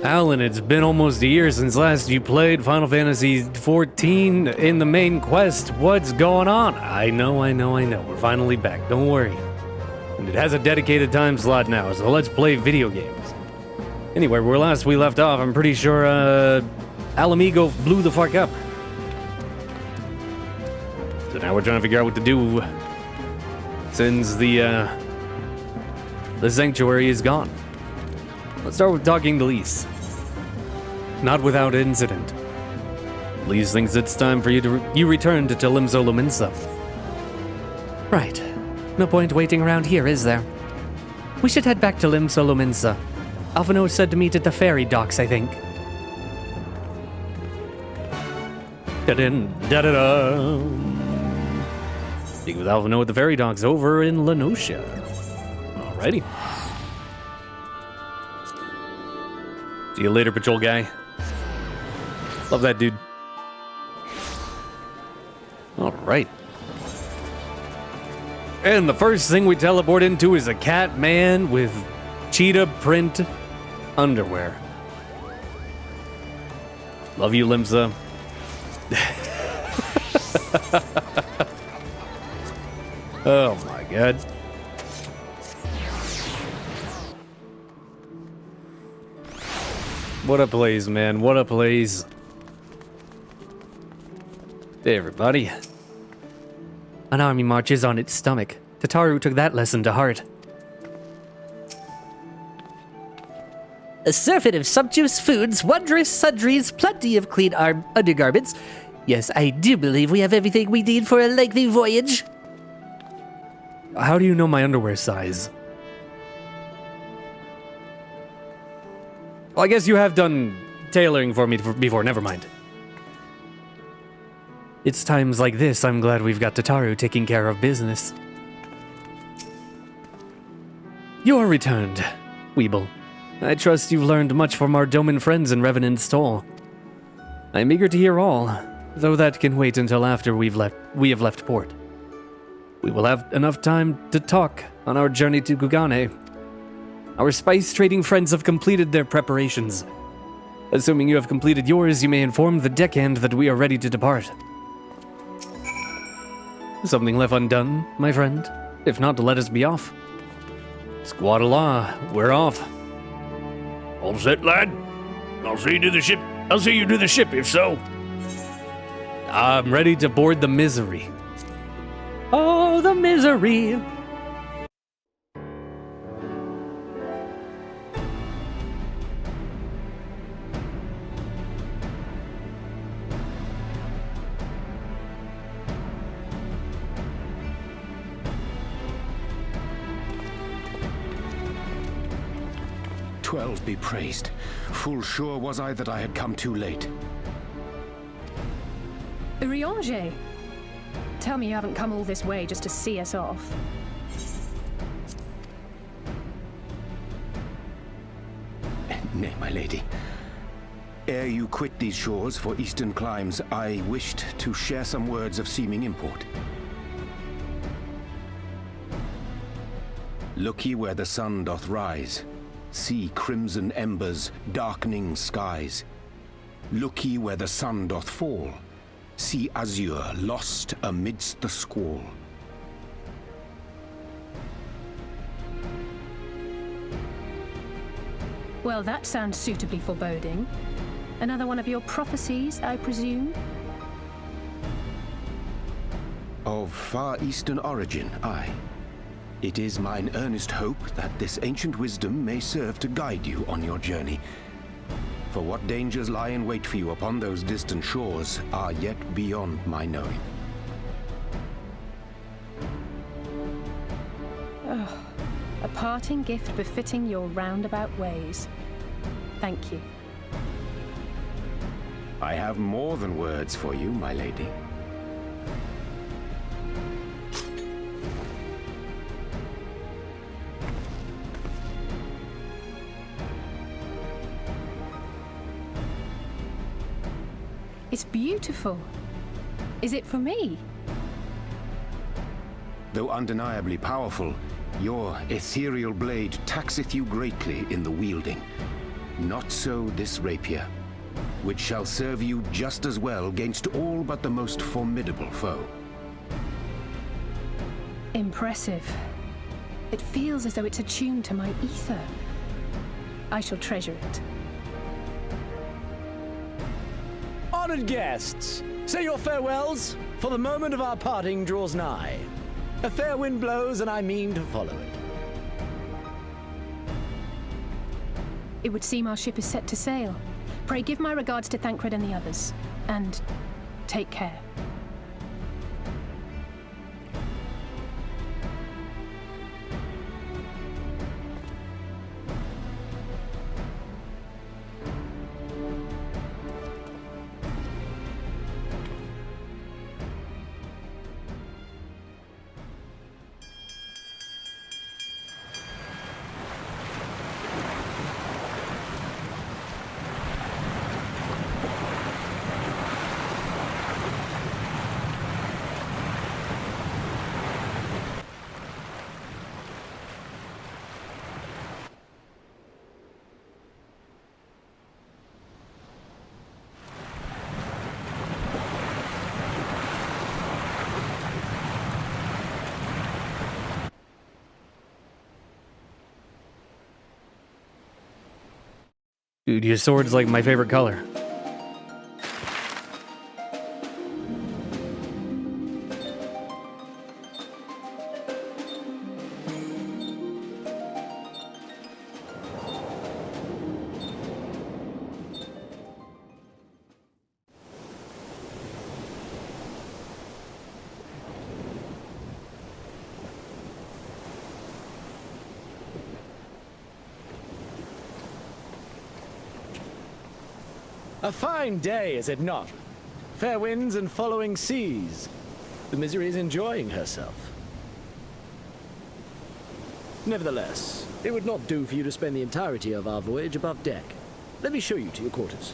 Alan, it's been almost a year since last you played Final Fantasy XIV in the main quest. What's going on? I know. We're finally back. Don't worry. And it has a dedicated time slot now, so let's play video games. Anyway, where last we left off, I'm pretty sure, Ala Mhigo blew the fuck up. So now we're trying to figure out what to do since the sanctuary is gone. Let's start with talking to Lise. Not without incident. Lise thinks it's time for you return to Limsa. Right. No point waiting around here, is there? We should head back to Limsa. Alphino said to meet at the ferry docks, I think. Da-da-da. Speaking with Alphino at the ferry docks over in Lenosia. Alrighty. See you later, patrol guy. Love that dude. Alright. And the first thing we teleport into is a cat man with cheetah print underwear. Love you, Limsa. Oh my god. What a place, man. What a place. Hey, everybody. An army marches on its stomach. Tataru took that lesson to heart. A surfeit of sumptuous foods, wondrous sundries, plenty of clean undergarments. Yes, I do believe we have everything we need for a lengthy voyage. How do you know my underwear size? Well, I guess you have done tailoring for me before, never mind. It's times like this I'm glad we've got Tataru taking care of business. You are returned, Weeble. I trust you've learned much from our Doman friends in Revenant's Toll. I am eager to hear all, though that can wait until after we have left port. We will have enough time to talk on our journey to Kugane. Our spice trading friends have completed their preparations. Assuming you have completed yours, you may inform the deckhand that we are ready to depart. Something left undone, my friend? If not, let us be off. Squad Allah, we're off. All set, lad? I'll see you to the ship. I'll see you to the ship, if so. I'm ready to board the misery. Oh, the misery! "12 be praised. Full sure was I that I had come too late." Urianger! Tell me you haven't come all this way just to see us off. Nay, my lady. Ere you quit these shores for eastern climes, I wished to share some words of seeming import. Look ye where the sun doth rise. See crimson embers, darkening skies. Look ye where the sun doth fall. See azure lost amidst the squall. Well, that sounds suitably foreboding. Another one of your prophecies, I presume? Of far eastern origin, aye. It is mine earnest hope that this ancient wisdom may serve to guide you on your journey. For what dangers lie in wait for you upon those distant shores are yet beyond my knowing. Oh, a parting gift befitting your roundabout ways. Thank you. I have more than words for you, my lady. It's beautiful. Is it for me? Though undeniably powerful, your ethereal blade taxeth you greatly in the wielding. Not so this rapier, which shall serve you just as well against all but the most formidable foe. Impressive. It feels as though it's attuned to my ether. I shall treasure it. Honored guests, say your farewells, for the moment of our parting draws nigh. A fair wind blows, and I mean to follow it. It would seem our ship is set to sail. Pray give my regards to Thancred and the others, and take care. Dude, your sword's like my favorite color. A fine day, is it not? Fair winds and following seas. The Misery is enjoying herself. Nevertheless, it would not do for you to spend the entirety of our voyage above deck. Let me show you to your quarters.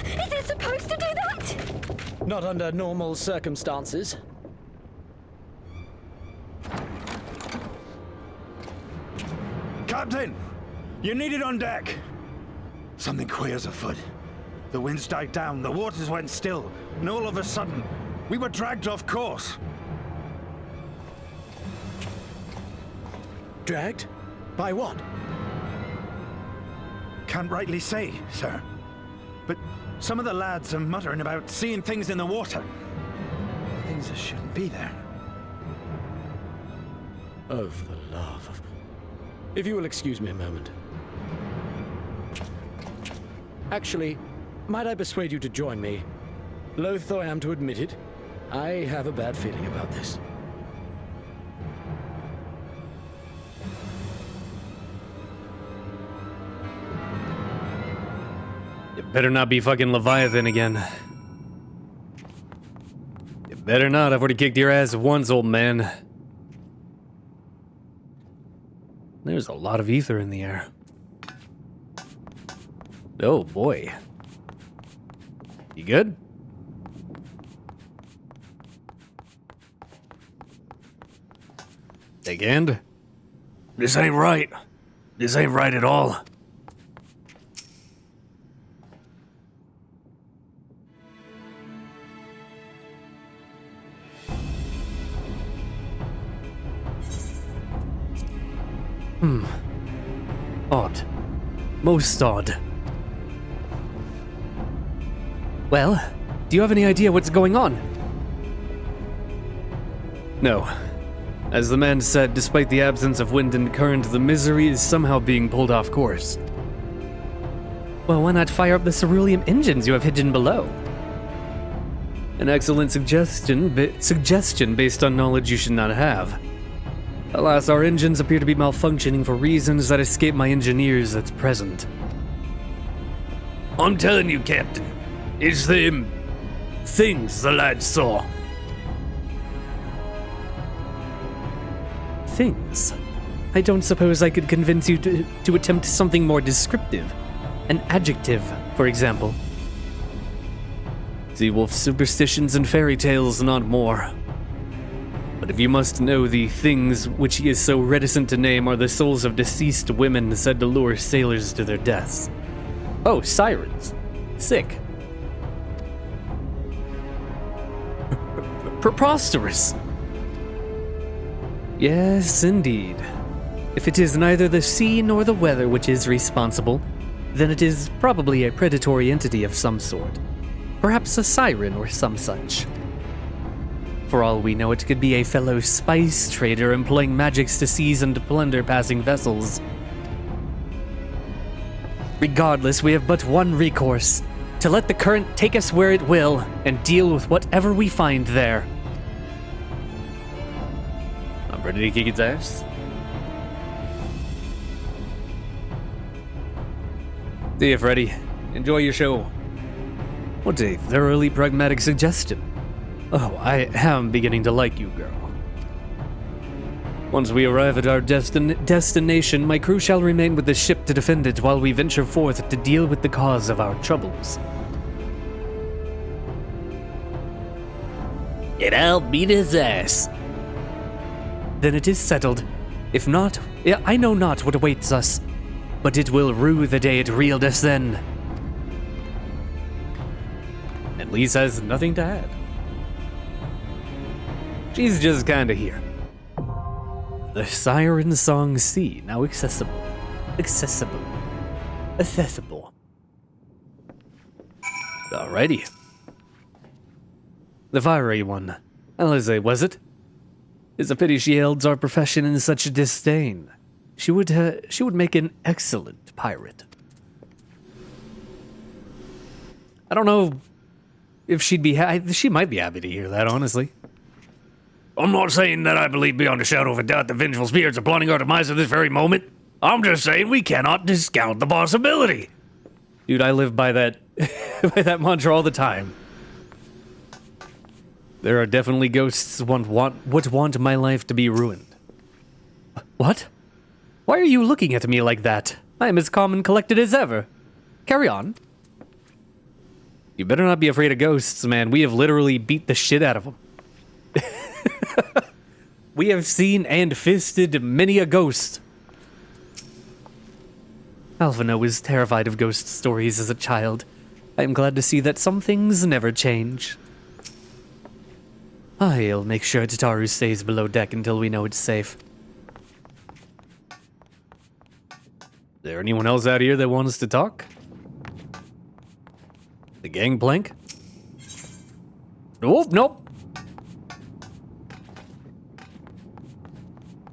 Is it supposed to do that? Not under normal circumstances. Captain! You're needed on deck! Something queer's afoot. The winds died down, the waters went still, and all of a sudden, we were dragged off course. Dragged? By what? Can't rightly say, sir. But some of the lads are muttering about seeing things in the water. Things that shouldn't be there. Oh, for the love of... If you will excuse me a moment. Actually, might I persuade you to join me? Loath though I am to admit it, I have a bad feeling about this. You better not be fucking Leviathan again. You better not. I've already kicked your ass once, old man. There's a lot of ether in the air. Oh boy. You good? Again? This ain't right. This ain't right at all. Odd. Most odd. Well, do you have any idea what's going on? No. As the man said, despite the absence of wind and current, the Misery is somehow being pulled off course. Well, why not fire up the cerulean engines you have hidden below? An excellent suggestion based on knowledge you should not have. Alas, our engines appear to be malfunctioning for reasons that escape my engineers at present. I'm telling you, Captain. It's them things the lad saw. Things? I don't suppose I could convince you to attempt something more descriptive. An adjective, for example. Sea-wolf superstitions and fairy tales, not more. But if you must know, the things which he is so reticent to name are the souls of deceased women said to lure sailors to their deaths. Oh, sirens. Sick. Preposterous. Yes, indeed. If it is neither the sea nor the weather which is responsible, then it is probably a predatory entity of some sort. Perhaps a siren or some such. For all we know, it could be a fellow spice trader employing magics to seize and plunder passing vessels. Regardless, we have but one recourse: to let the current take us where it will and deal with whatever we find there. I'm ready to kick its ass. See you, Freddy. Enjoy your show. What a thoroughly pragmatic suggestion. Oh, I am beginning to like you, girl. Once we arrive at our destination, my crew shall remain with the ship to defend it while we venture forth to deal with the cause of our troubles. And I'll beat his ass. Then it is settled. If not, I know not what awaits us, but it will rue the day it reeled us then. And Lise has nothing to add. She's just kinda here. The Siren Song Sea, now accessible. Accessible. Alrighty. The fiery one. Alize, was it? It's a pity she holds our profession in such disdain. She would make an excellent pirate. I don't know if she'd be she might be happy to hear that, honestly. I'm not saying that I believe beyond a shadow of a doubt the vengeful spirits are plotting our demise at this very moment. I'm just saying we cannot discount the possibility. Dude, I live by that by that mantra all the time. There are definitely ghosts would want my life to be ruined. What? Why are you looking at me like that? I am as calm and collected as ever. Carry on. You better not be afraid of ghosts, man. We have literally beat the shit out of them. We have seen and fisted many a ghost. Alvino was terrified of ghost stories as a child. I am glad to see that some things never change. I'll make sure Tataru stays below deck until we know it's safe. Is there anyone else out here that wants to talk? The gangplank? Nope.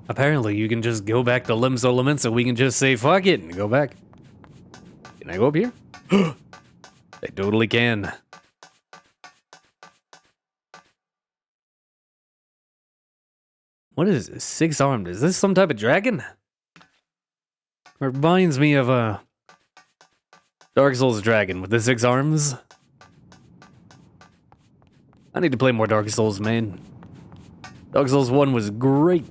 Apparently, you can just go back to Limso Lament, so we can just say fuck it and go back. Can I go up here? I totally can. What is this? 6-armed? Is this some type of dragon? It reminds me of a Dark Souls dragon with the 6 arms. I need to play more Dark Souls, man. Dark Souls 1 was great.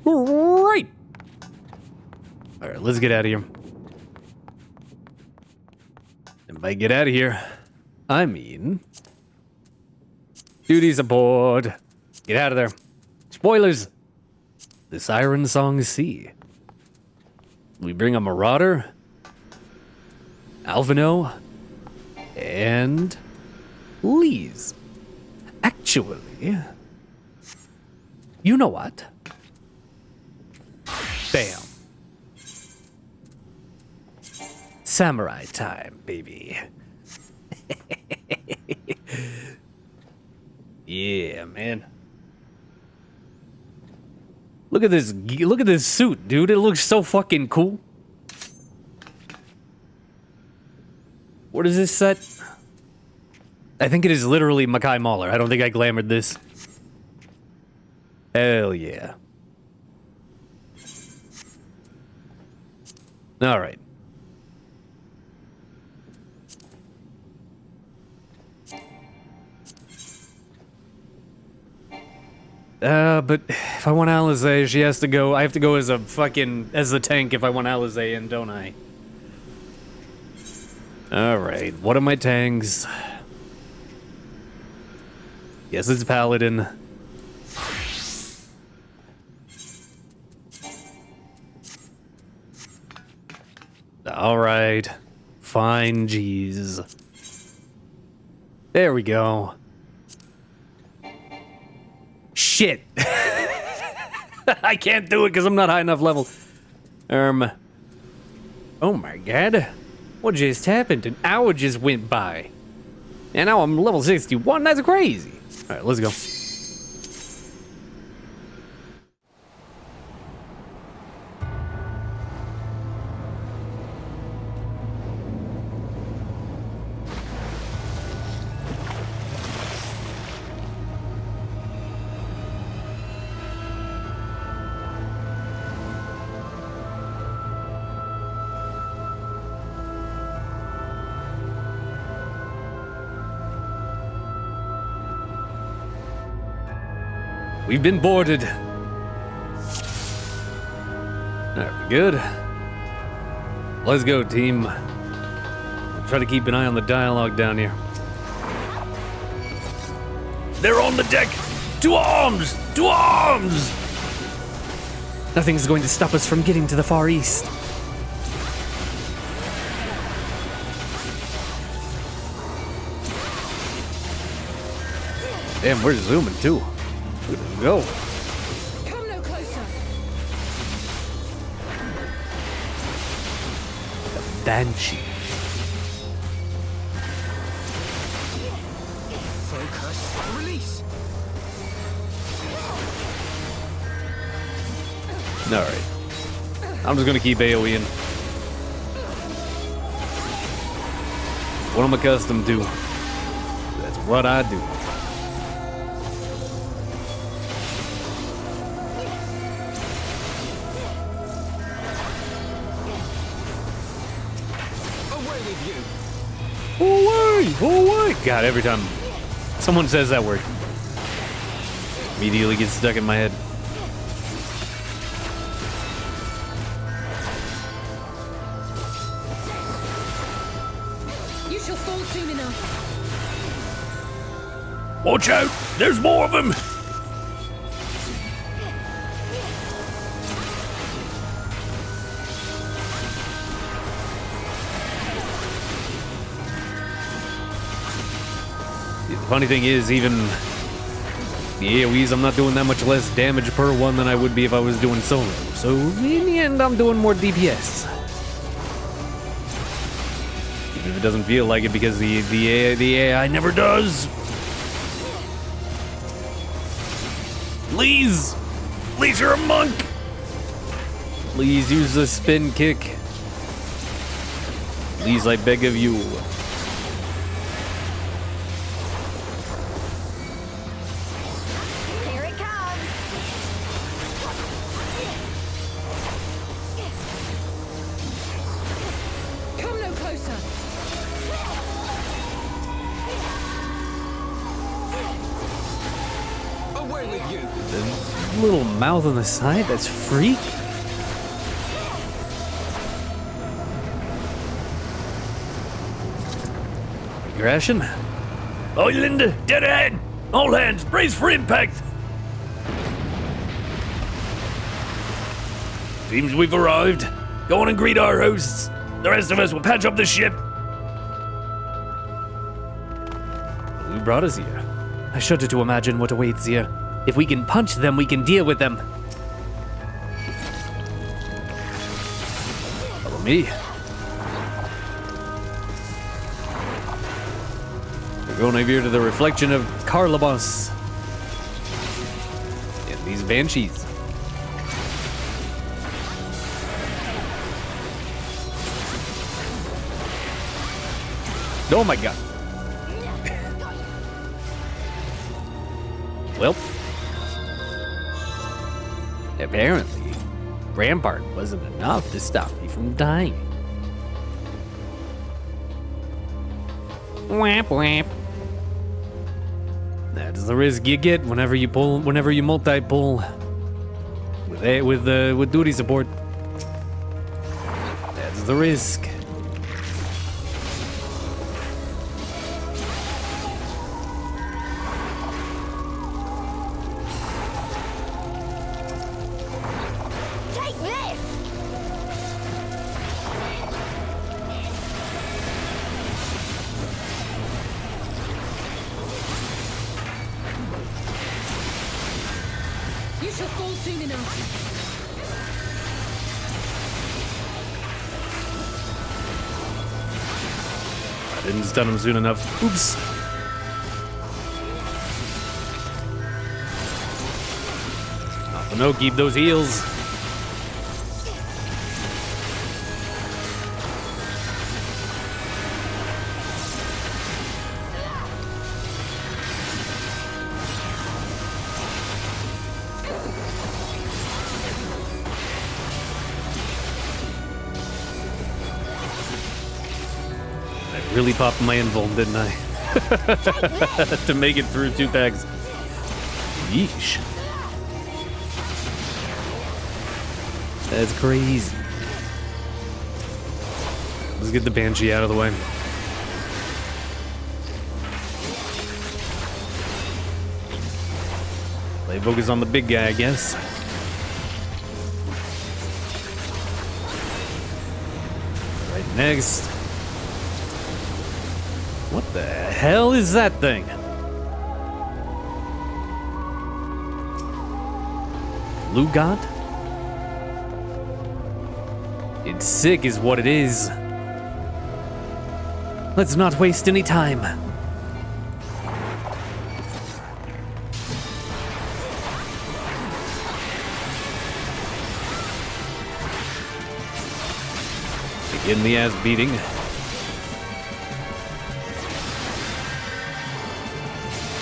Great! Alright, let's get out of here. And by get out of here, I mean... duties aboard. Get out of there. Spoilers! The Siren Song Sea. We bring a Marauder, Alvino, and Lise. Actually, you know what? Bam. Samurai time, baby. Yeah, man. Look at this suit, dude. It looks so fucking cool. What is this set? I think it is literally Makai Mauler. I don't think I glamored this. Hell yeah. All right. But if I want Alizé, she has to go. I have to go as the tank if I want Alizé in, don't I? Alright, what are my tanks? Yes, it's Paladin. Alright. Fine, jeez. There we go. Shit! I can't do it because I'm not high enough level. Oh my god. What just happened? An hour just went by. And now I'm level 61? That's crazy. Alright, let's go. We've been boarded. Alright, good. Let's go, team. Try to keep an eye on the dialogue down here. They're on the deck! To arms! To arms! Nothing's going to stop us from getting to the Far East. Damn, we're zooming too. Good to go. Come no closer. Banshee. Focus. Release. Alright. I'm just gonna keep AoEing. What I'm accustomed to. That's what I do. Away! God, every time someone says that word, immediately gets stuck in my head. You shall fall soon enough. Watch out! There's more of them! The funny thing is, even the AoEs, I'm not doing that much less damage per one than I would be if I was doing solo. So in the end, I'm doing more DPS. Even if it doesn't feel like it because the AI never does. Please! Please, you're a monk! Please use the spin kick. Please, I beg of you. Here it comes. Come no closer. Away with you. The little mouth on the side, that's freak. Crashing? Oh, Linda, dead ahead! All hands, brace for impact! Seems we've arrived. Go on and greet our hosts. The rest of us will patch up the ship. Who brought us here? I shudder to imagine what awaits here. If we can punch them, we can deal with them. Follow me. We're going over here to the reflection of Carlabos. And these banshees. Oh my god. Well, apparently, Rampart wasn't enough to stop me from dying. Whap whap. That's the risk you get whenever you multi-pull with duty support. That's the risk. Take this! You shall fall soon enough. I didn't stun him soon enough. Oops. Oh, no, keep those heals. Really popped my invuln, didn't I? To make it through 2 packs. Yeesh. That's crazy. Let's get the Banshee out of the way. Play focus on the big guy, I guess. Right next. What the hell is that thing? Lugot? It's sick is what it is. Let's not waste any time. Begin the ass beating.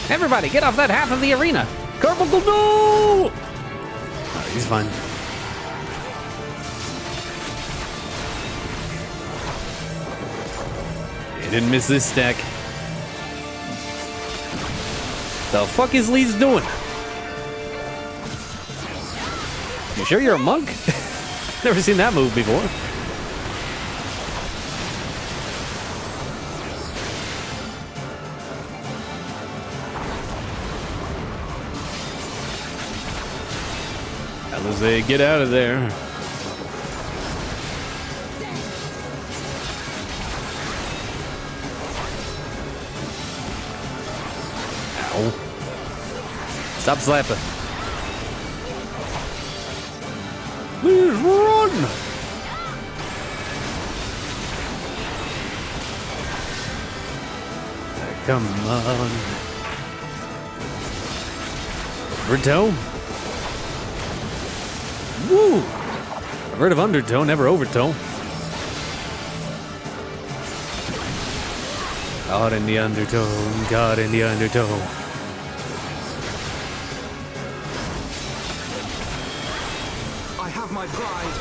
Everybody, get off that half of the arena. Carpal, no! Oh, he's fine. He didn't miss this stack. The fuck is Lee's doing? You sure you're a monk? Never seen that move before. Alizé, get out of there. Ow. Stop slapping. Please run! Come on. Overtow? Woo! I've heard of undertow, never overtow. Caught in the undertow, caught in the undertow. I have my pride.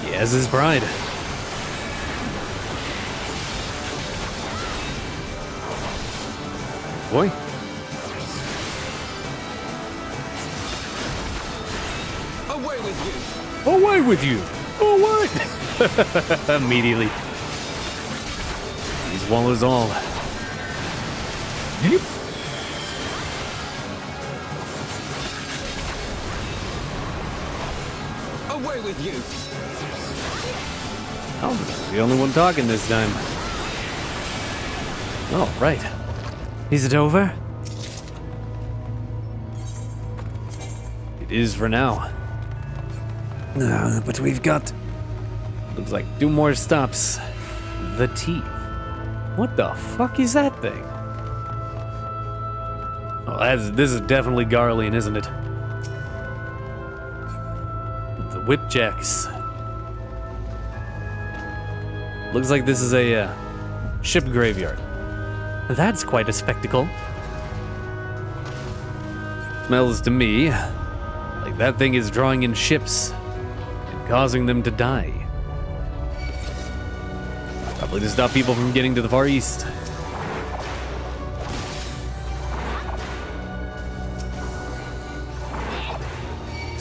He has his pride. Boy. Away with you. Away with you! Away! Immediately. He swallows all. Yep. Away with you. Oh, the only one talking this time. Oh, right. Is it over? It is for now. But we've got... looks like 2 more stops. The teeth. What the fuck is that thing? Oh, this is definitely Garlean, isn't it? The whipjacks. Looks like this is a ship graveyard. That's quite a spectacle. Smells to me like that thing is drawing in ships and causing them to die. Probably to stop people from getting to the Far East.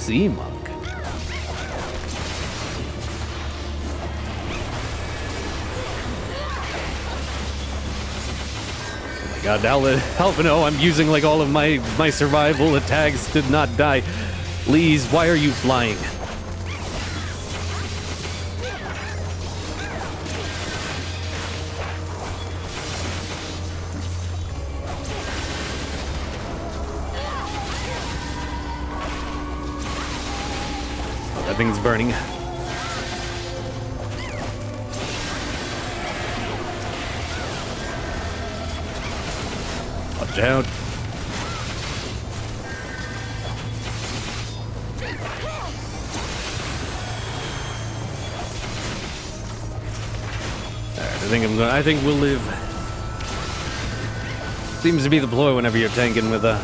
sea monk. Oh my god, Alvino, I'm using like all of my survival attacks to not die. Please, why are you flying? That thing's burning. Watch out. Alright, I think we'll live. Seems to be the ploy whenever you're tanking with the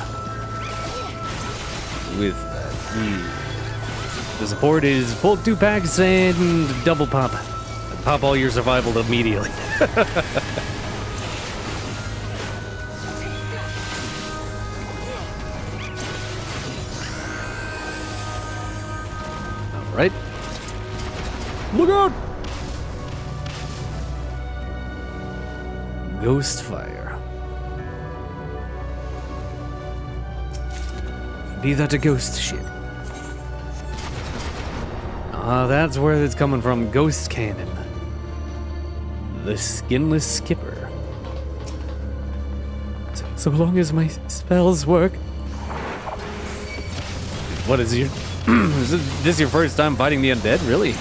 support is pull 2 packs and double pop. Pop all your survival immediately. Alright. Look out! Ghost fire. Be that a ghost ship? That's where it's coming from. Ghost cannon. The skinless skipper. So long as my spells work. What is your... is this your first time fighting the undead? Really?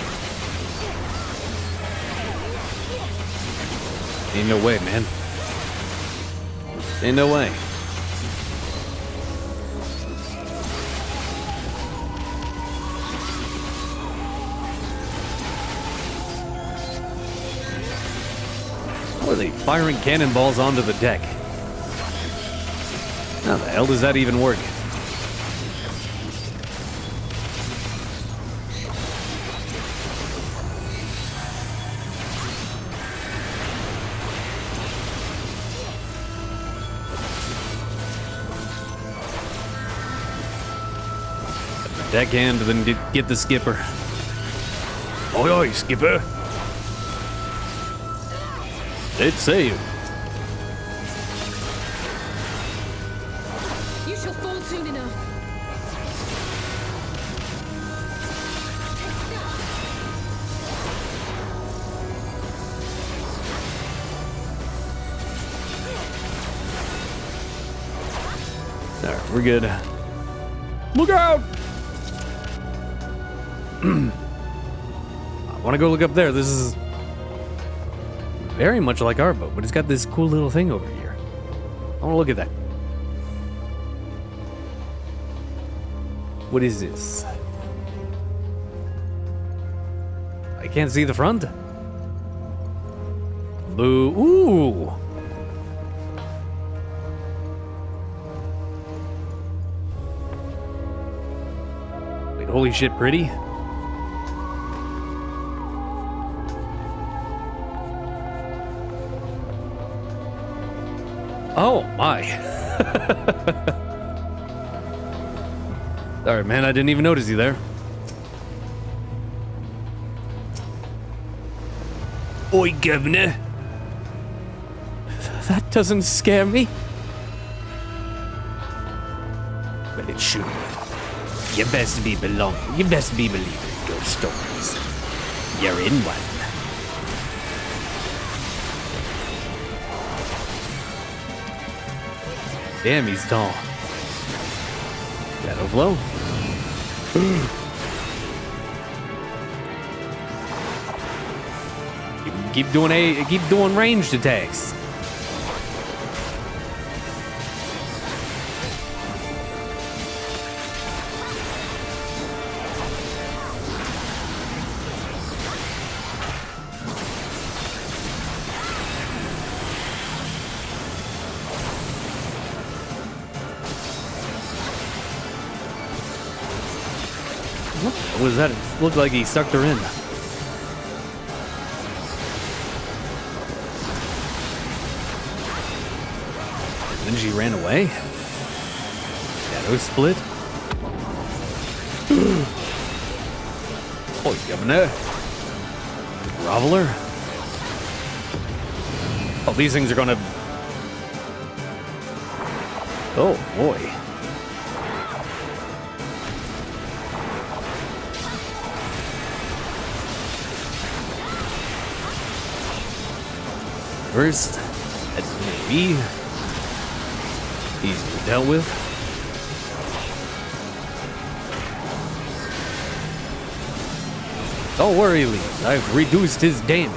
Ain't no way, man. Ain't no way. How are they firing cannonballs onto the deck? How the hell does that even work? Deckhand, then get the skipper. Oi, oi, skipper. It's safe. You shall fall soon enough. Alright, we're good. Look out! I want to go look up there. This is very much like our boat, but it's got this cool little thing over here. I want to look at that. What is this? I can't see the front. Boo. Ooh. Wait, holy shit, pretty. Oh my. Sorry, man, I didn't even notice you there. Oi, governor. That doesn't scare me. Well, it should. You best be believing ghost stories. You're in one. Damn, he's tall. Shadow flow. Keep doing ranged attacks. What was that? It looked like he sucked her in. Then she ran away. Shadow split. Governor. Groveler. Oh, these things are gonna... Oh, boy. First, that's gonna be easily dealt with. Don't worry, Lee. I've reduced his damage.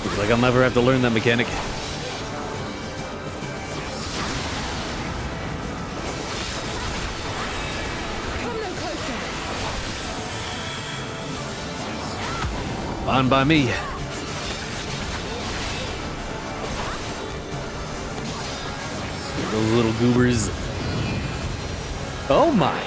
Looks like I'll never have to learn that mechanic. Fine by me. Those little goobers. Oh my.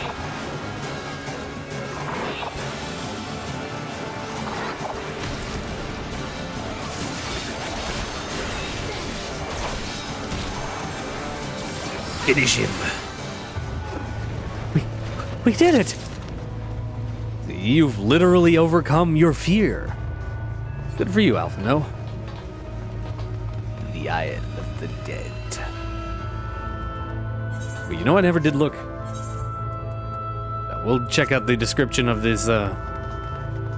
Finish him. We did it! You've literally overcome your fear. Good for you, Alpha, no? The Iron of the Dead. But you know, I never did look. We'll check out the description of this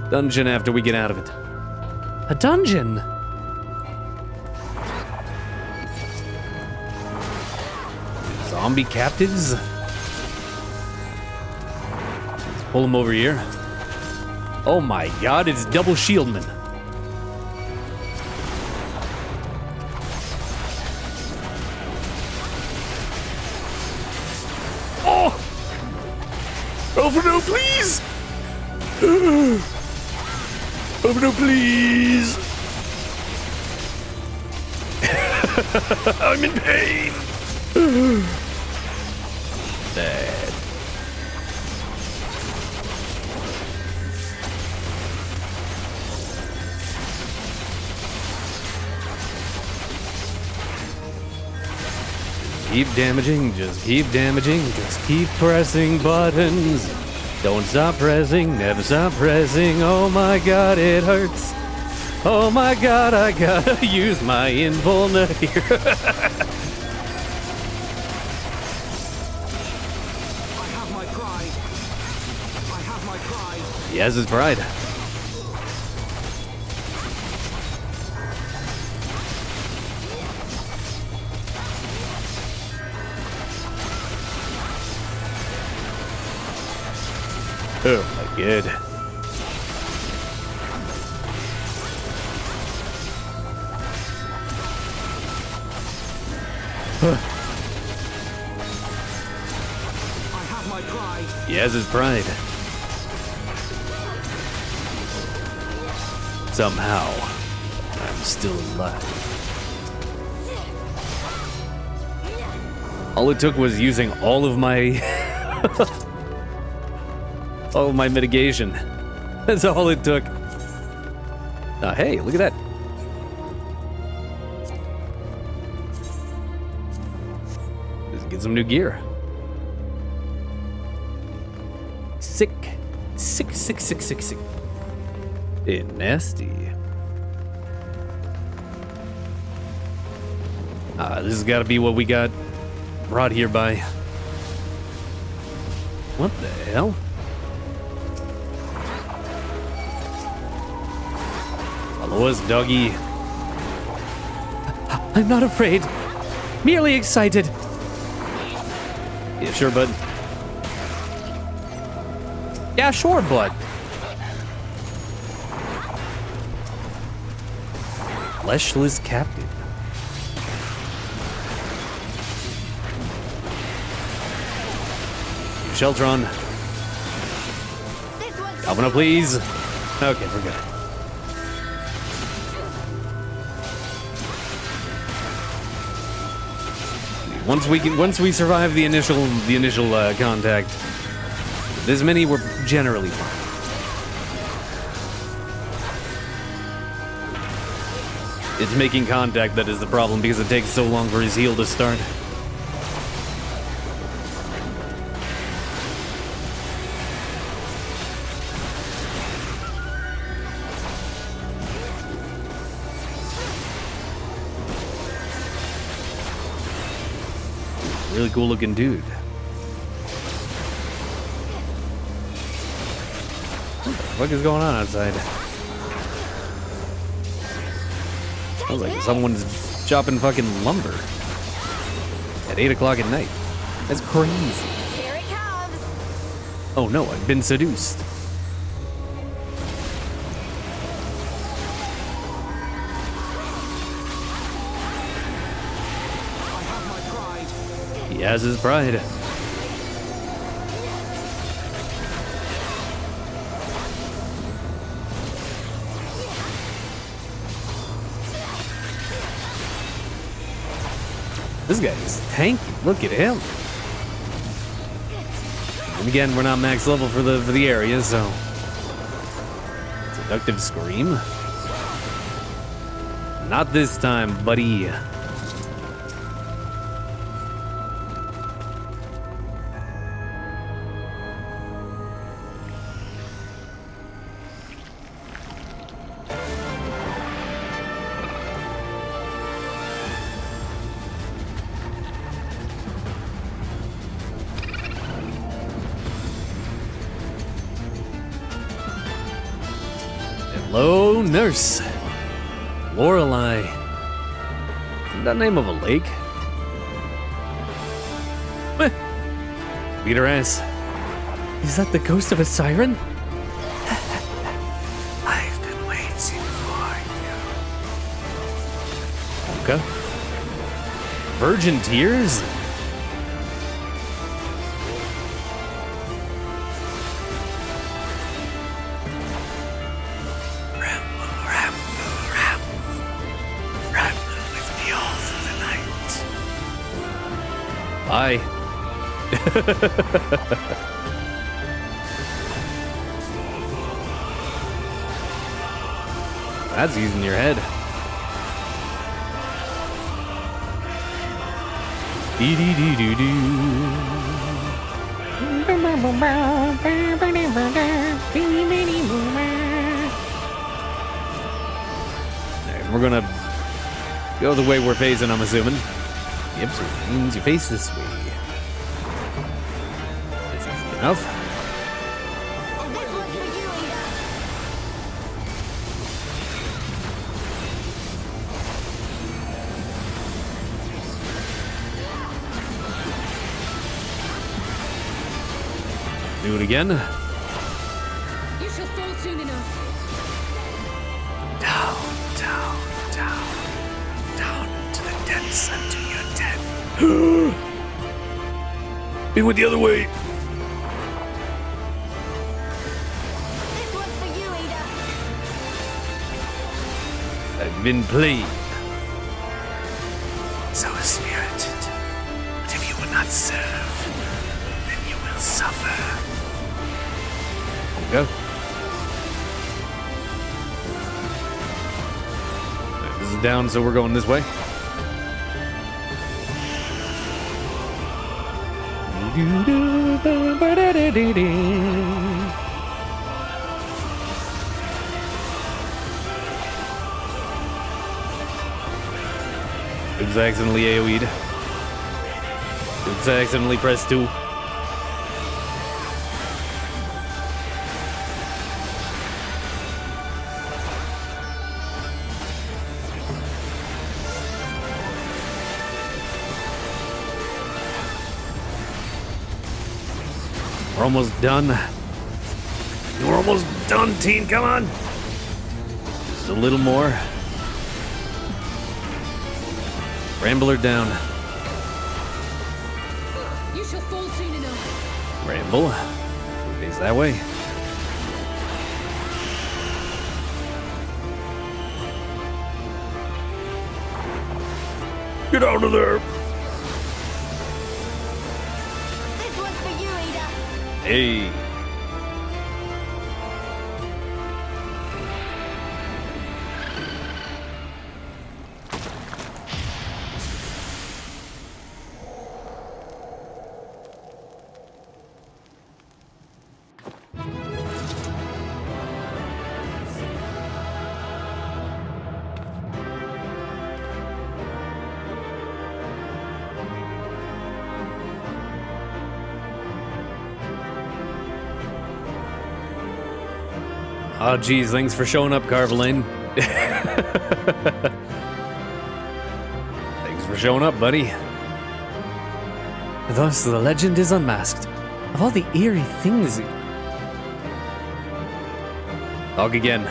dungeon after we get out of it. A dungeon? Zombie captives? Let's pull them over here. Oh my god, it's double shieldman. Oh! Oh no, please! Oh no, please! I'm in pain! Bad. Keep damaging, just keep damaging, just keep pressing buttons. Don't stop pressing, never stop pressing. Oh my god, it hurts. Oh my god, I gotta use my invulner here. He has his pride. Oh my god. He has his pride. Somehow, I'm still alive. All it took was using all of my all of my mitigation. That's all it took. Hey, look at that. Let's get some new gear. Sick. Sick, sick, sick, sick, sick. And nasty. This has got to be what we got brought here by. What the hell? Follow us, doggy. I'm not afraid. Merely excited. Yeah, sure, bud. Yeah, sure, bud. Fleshless captive. Sheltron. Alvino, please. Okay, we're good. Once we survive the initial contact, this many were generally fine. It's making contact that is the problem because it takes so long for his heal to start. really cool looking dude. What is going on outside? Sounds like someone's chopping fucking lumber at 8 o'clock at night. That's crazy. Here it comes. Oh no, I've been seduced. He has his pride. This guy is tanky. Look at him. And again, we're not max level for the area, so seductive scream. Not this time, buddy. Hello, nurse. Lorelei. Isn't that name of a lake? Beat her ass. Is that the ghost of a siren? I've been waiting for you. Okay. Virgin tears? Bye. That's using your head. Dee dee dee doo doo. Alright, we're gonna go the way we're facing, I'm assuming. Yep, so it means you face this way. That's easy enough. Do it again. You shall fall soon enough. Down, down, down. Down to the depths and to your death. He went the other way. This one's for you, Ada. I've been played. So spirited. But if you will not serve, then you will suffer. There you go. Alright, this is down, so we're going this way. Oops, I accidentally AoE'd. Oops, I accidentally pressed 2. We're almost done. You're almost done, teen. Come on. Just a little more. Ramble her down. You shall fall soon enough. Ramble. Face that way. Get out of there. This one's for you, Ada. Hey. Oh, geez, thanks for showing up, Garlean. Thanks for showing up, buddy. Thus, the legend is unmasked. Of all the eerie things... Talk again.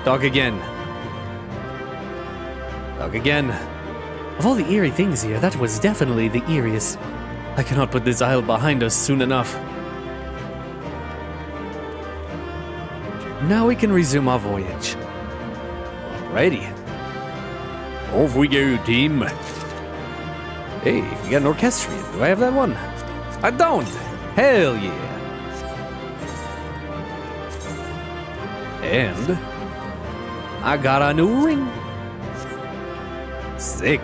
Talk again. Talk again. Of all the eerie things here, that was definitely the eeriest. I cannot put this isle behind us soon enough. Now we can resume our voyage. Alrighty. Off we go, team. Hey, we got an orchestrion. Do I have that one? I don't. Hell yeah. And I got a new ring. Sick.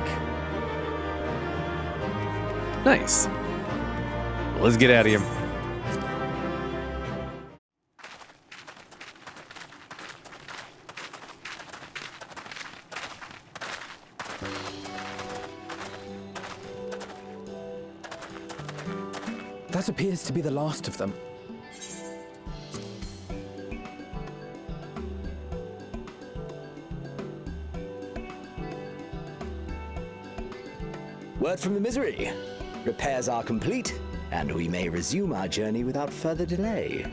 Nice. Well, let's get out of here. That appears to be the last of them. Word from the Misery. Repairs are complete, and we may resume our journey without further delay.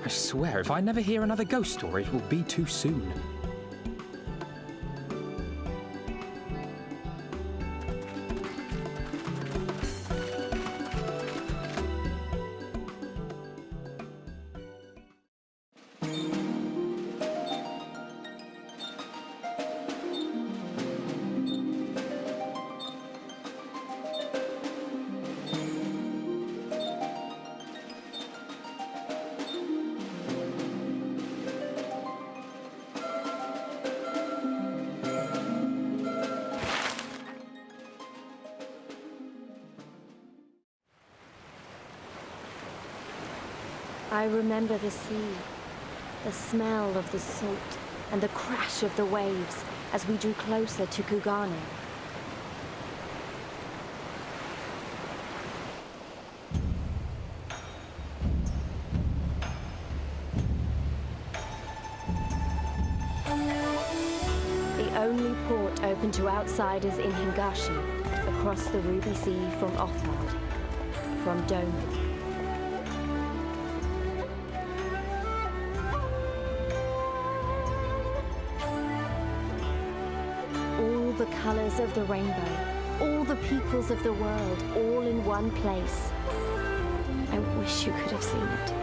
I swear, if I never hear another ghost story, it will be too soon. I remember the sea, the smell of the salt, and the crash of the waves as we drew closer to Kugane. The only port open to outsiders in Hingashi, across the Ruby Sea from Othard, from Doma. The colors of the rainbow, all the peoples of the world, all in one place. I wish you could have seen it.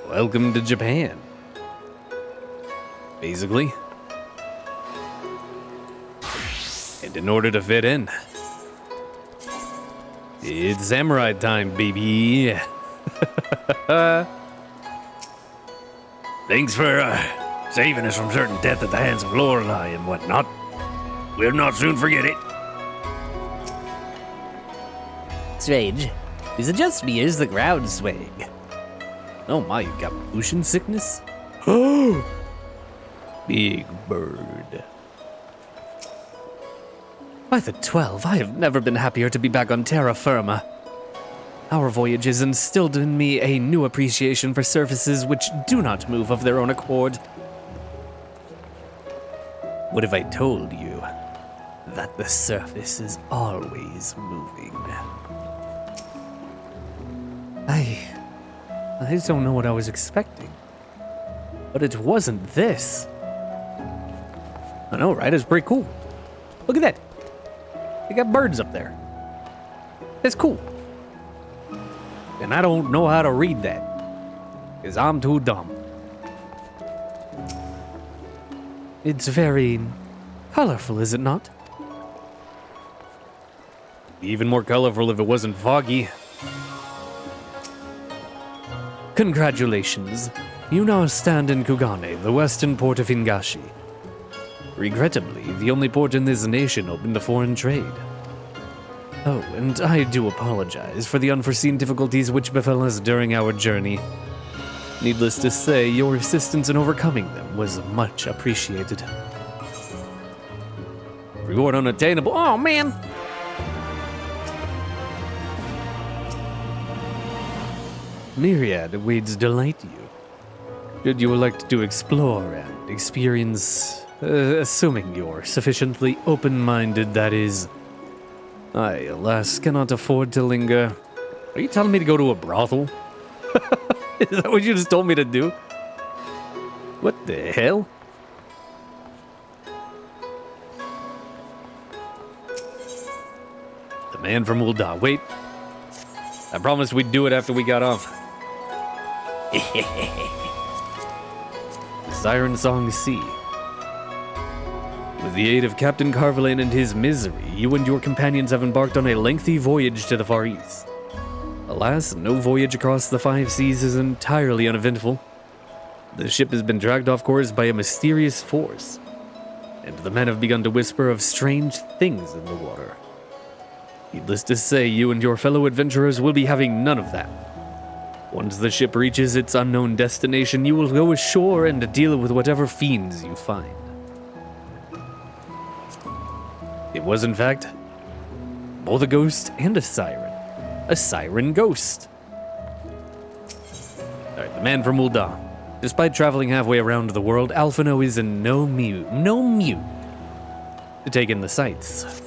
Welcome to Japan. Basically. And in order to fit in, it's samurai time, baby. Thanks for saving us from certain death at the hands of Lorelei and whatnot. We'll not soon forget it. Strange. Is it just me or is the ground swaying? Oh my, you got motion sickness? Oh! Big bird. By the 12, I have never been happier to be back on terra firma. Our voyage has instilled in me a new appreciation for surfaces which do not move of their own accord. What if I told you that the surface is always moving? I don't know what I was expecting. But it wasn't this. I know, right? It's pretty cool. Look at that. They got birds up there. That's cool. And I don't know how to read that, because I'm too dumb. It's very colorful, is it not? Even more colorful if it wasn't foggy. Congratulations. You now stand in Kugane, the western port of Hingashi. Regrettably, the only port in this nation open to foreign trade. Oh, and I do apologize for the unforeseen difficulties which befell us during our journey. Needless to say, your assistance in overcoming them was much appreciated. Reward unattainable. Oh, man! Myriad awaits delight you. Should you elect to explore and experience, assuming you're sufficiently open-minded, that is. I, alas, cannot afford to linger. Are you telling me to go to a brothel? Is that what you just told me to do? What the hell? The man from Ul'dah. Wait. I promised we'd do it after we got off. Siren Song C. With the aid of Captain Garlean and his misery, you and your companions have embarked on a lengthy voyage to the Far East. Alas, no voyage across the 5 seas is entirely uneventful. The ship has been dragged off course by a mysterious force, and the men have begun to whisper of strange things in the water. Needless to say, you and your fellow adventurers will be having none of that. Once the ship reaches its unknown destination, you will go ashore and deal with whatever fiends you find. It was, in fact, both a ghost and a siren. A siren ghost. Alright, the man from Ul'dah. Despite traveling halfway around the world, Alphino is in no mood to take in the sights.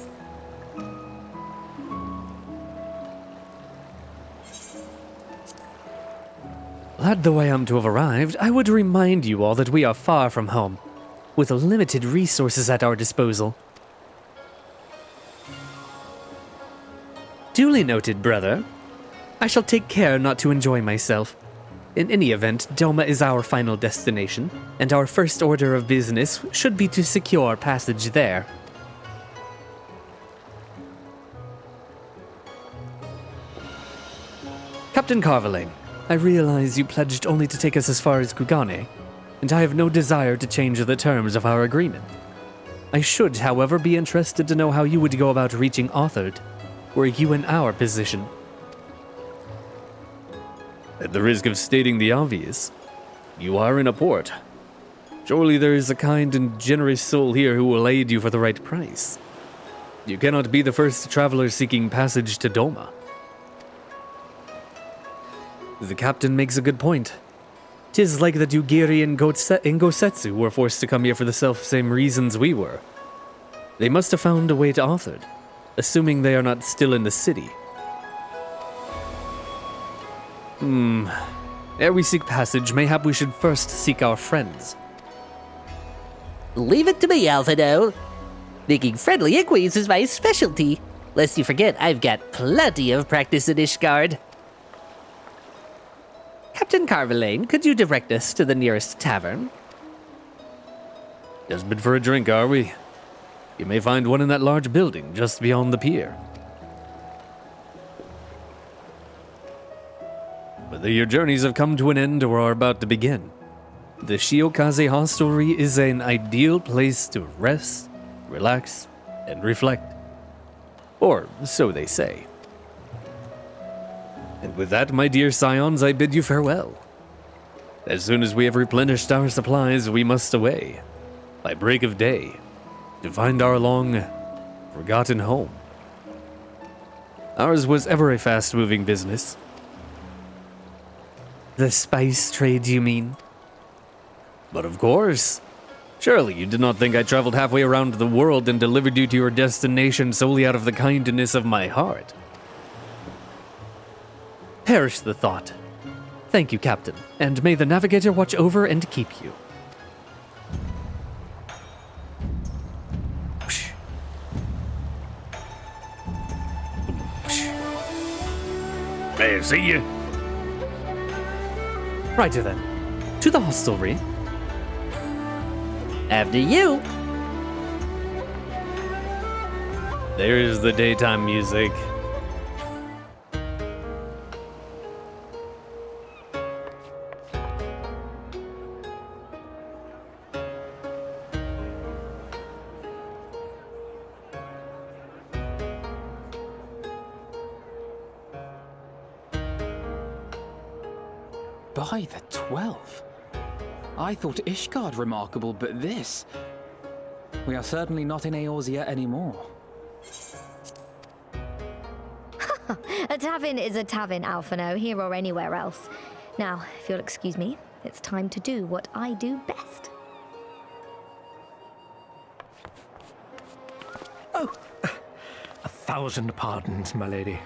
Glad though I am to have arrived, I would remind you all that we are far from home, with limited resources at our disposal. Duly noted, brother. I shall take care not to enjoy myself. In any event, Doma is our final destination, and our first order of business should be to secure passage there. Captain Garlean, I realize you pledged only to take us as far as Kugane, and I have no desire to change the terms of our agreement. I should, however, be interested to know how you would go about reaching Authard, were you in our position. At the risk of stating the obvious, you are in a port. Surely there is a kind and generous soul here who will aid you for the right price. You cannot be the first traveler seeking passage to Doma. The captain makes a good point. 'Tis like the Dugiri and Gosetsu were forced to come here for the self-same reasons we were. They must have found a way to Authard, assuming they are not still in the city. Ere we seek passage, mayhap we should first seek our friends. Leave it to me, Alphino. Making friendly inquiries is my specialty. Lest you forget, I've got plenty of practice in Ishgard. Captain Garlean, could you direct us to the nearest tavern? Just been for a drink, are we? You may find one in that large building just beyond the pier. Whether your journeys have come to an end or are about to begin, the Shiokaze hostelry is an ideal place to rest, relax, and reflect. Or so they say. And with that, my dear scions, I bid you farewell. As soon as we have replenished our supplies, we must away, by break of day, to find our long, forgotten home. Ours was ever a fast-moving business. The spice trade, you mean? But of course. Surely you did not think I traveled halfway around the world and delivered you to your destination solely out of the kindness of my heart. Perish the thought. Thank you, Captain, and may the Navigator watch over and keep you. Hey, see you. Righto then. To the hostelry. After you. There's the daytime music. By the 12. I thought Ishgard remarkable, but this... We are certainly not in Eorzea anymore. A tavern is a tavern, Alphino, here or anywhere else. Now, if you'll excuse me, it's time to do what I do best. Oh, 1,000 pardons, my lady.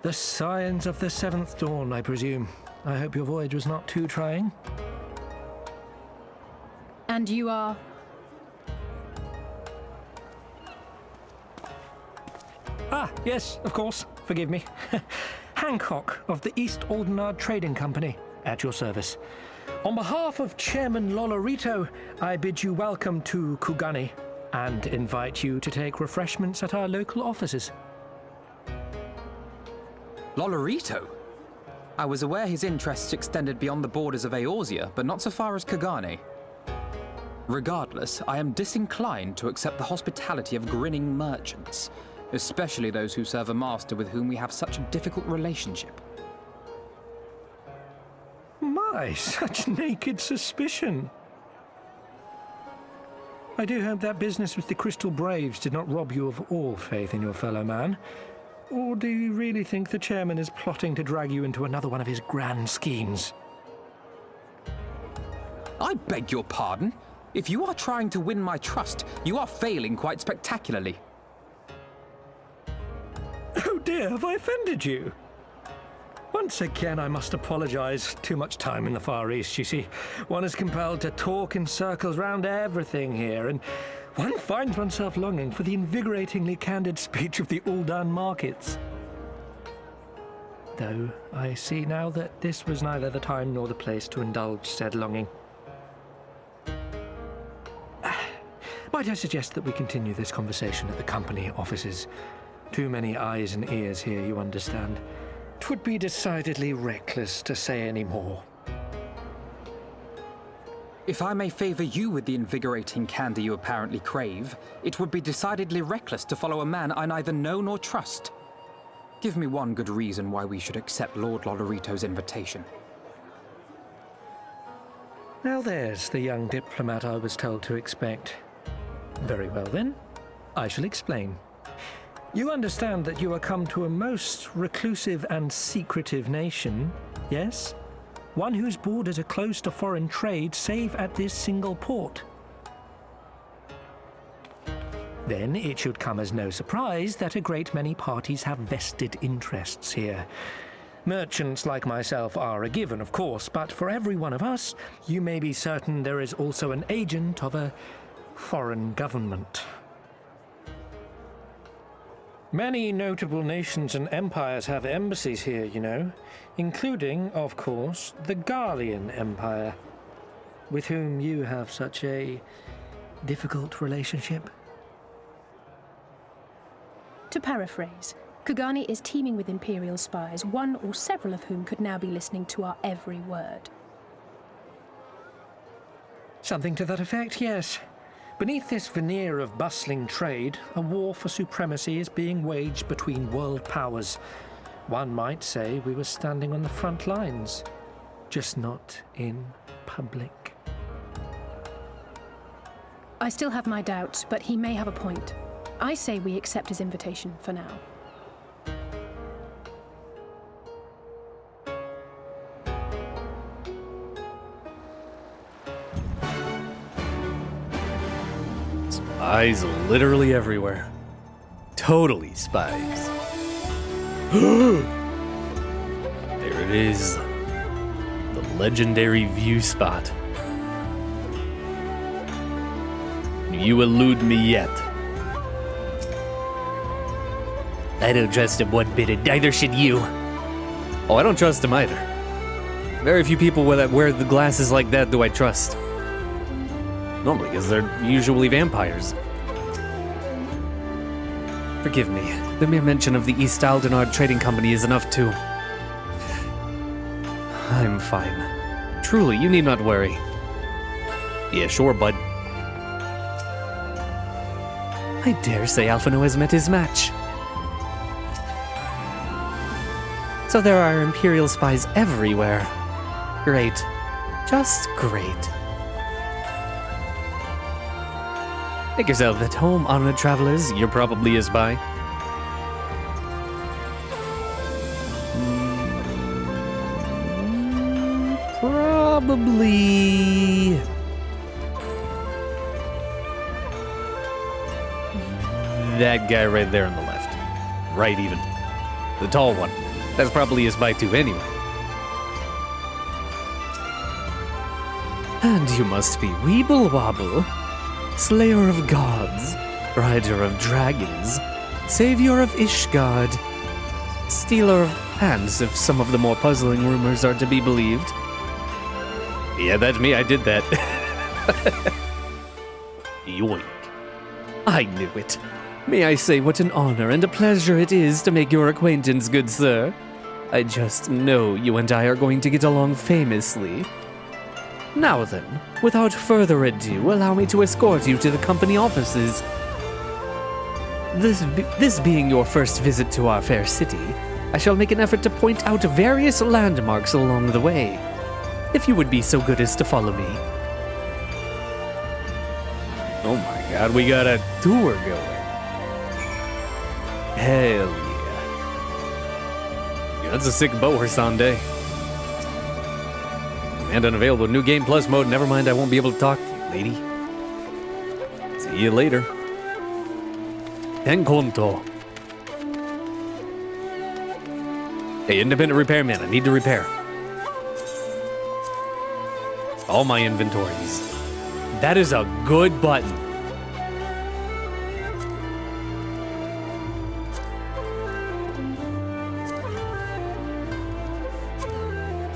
The scions of the 7th dawn, I presume. I hope your voyage was not too trying. And you are? Ah, yes, of course. Forgive me. Hancock of the East Aldenard Trading Company, at your service. On behalf of Chairman Lolorito, I bid you welcome to Kugani and invite you to take refreshments at our local offices. Lolorito? I was aware his interests extended beyond the borders of Eorzea, but not so far as Kugani. Regardless, I am disinclined to accept the hospitality of grinning merchants, especially those who serve a master with whom we have such a difficult relationship. My, such naked suspicion. I do hope that business with the Crystal Braves did not rob you of all faith in your fellow man. Or do you really think the chairman is plotting to drag you into another one of his grand schemes? I beg your pardon? If you are trying to win my trust, you are failing quite spectacularly. Oh dear, have I offended you? Once again, I must apologize. Too much time in the Far East, you see. One is compelled to talk in circles round everything here, and one finds oneself longing for the invigoratingly candid speech of the Uldan markets. Though I see now that this was neither the time nor the place to indulge said longing. Might I suggest that we continue this conversation at the company offices? Too many eyes and ears here, you understand. 'Twould be decidedly reckless to say any more. If I may favor you with the invigorating candy you apparently crave, it would be decidedly reckless to follow a man I neither know nor trust. Give me one good reason why we should accept Lord Lolorito's invitation. Now there's the young diplomat I was told to expect. Very well then, I shall explain. You understand that you are come to a most reclusive and secretive nation, yes? One whose borders are closed to foreign trade save at this single port. Then it should come as no surprise that a great many parties have vested interests here. Merchants like myself are a given, of course, but for every one of us, you may be certain there is also an agent of a foreign government. Many notable nations and empires have embassies here, you know, including, of course, the Garlean Empire, with whom you have such a difficult relationship. To paraphrase, Kugani is teeming with Imperial spies, one or several of whom could now be listening to our every word. Something to that effect, yes. Beneath this veneer of bustling trade, a war for supremacy is being waged between world powers. One might say we were standing on the front lines, just not in public. I still have my doubts, but he may have a point. I say we accept his invitation for now. Spies literally everywhere. Totally spies. There it is. The legendary view spot. You elude me yet. I don't trust him one bit, and neither should you. Oh, I don't trust him either. Very few people that wear the glasses like that do I trust. Normally, because they're usually vampires. Forgive me. The mere mention of the East Aldenard Trading Company is enough to... I'm fine. Truly, you need not worry. Yeah, sure, bud. I dare say Alphino has met his match. So there are Imperial spies everywhere. Great. Just great. Make yourself at home, honored travelers. You're probably a spy. Probably... that guy right there on the left. Right even. The tall one. That's probably a spy too anyway. And you must be Weeble Wobble, slayer of gods, rider of dragons, savior of Ishgard, stealer of hands if some of the more puzzling rumors are to be believed. Yeah, that's me, I did that. Yoink. I knew it. May I say what an honor and a pleasure it is to make your acquaintance, good sir. I just know you and I are going to get along famously. Now then, without further ado, allow me to escort you to the company offices. This being your first visit to our fair city, I shall make an effort to point out various landmarks along the way. If you would be so good as to follow me. Oh my god, we got a tour going. Hell yeah. That's a sick bow horse on day. And unavailable new game plus mode. Never mind, I won't be able to talk to you, lady. See you later. Tenkonto. Hey, independent repairman, I need to repair all my inventories. That is a good button.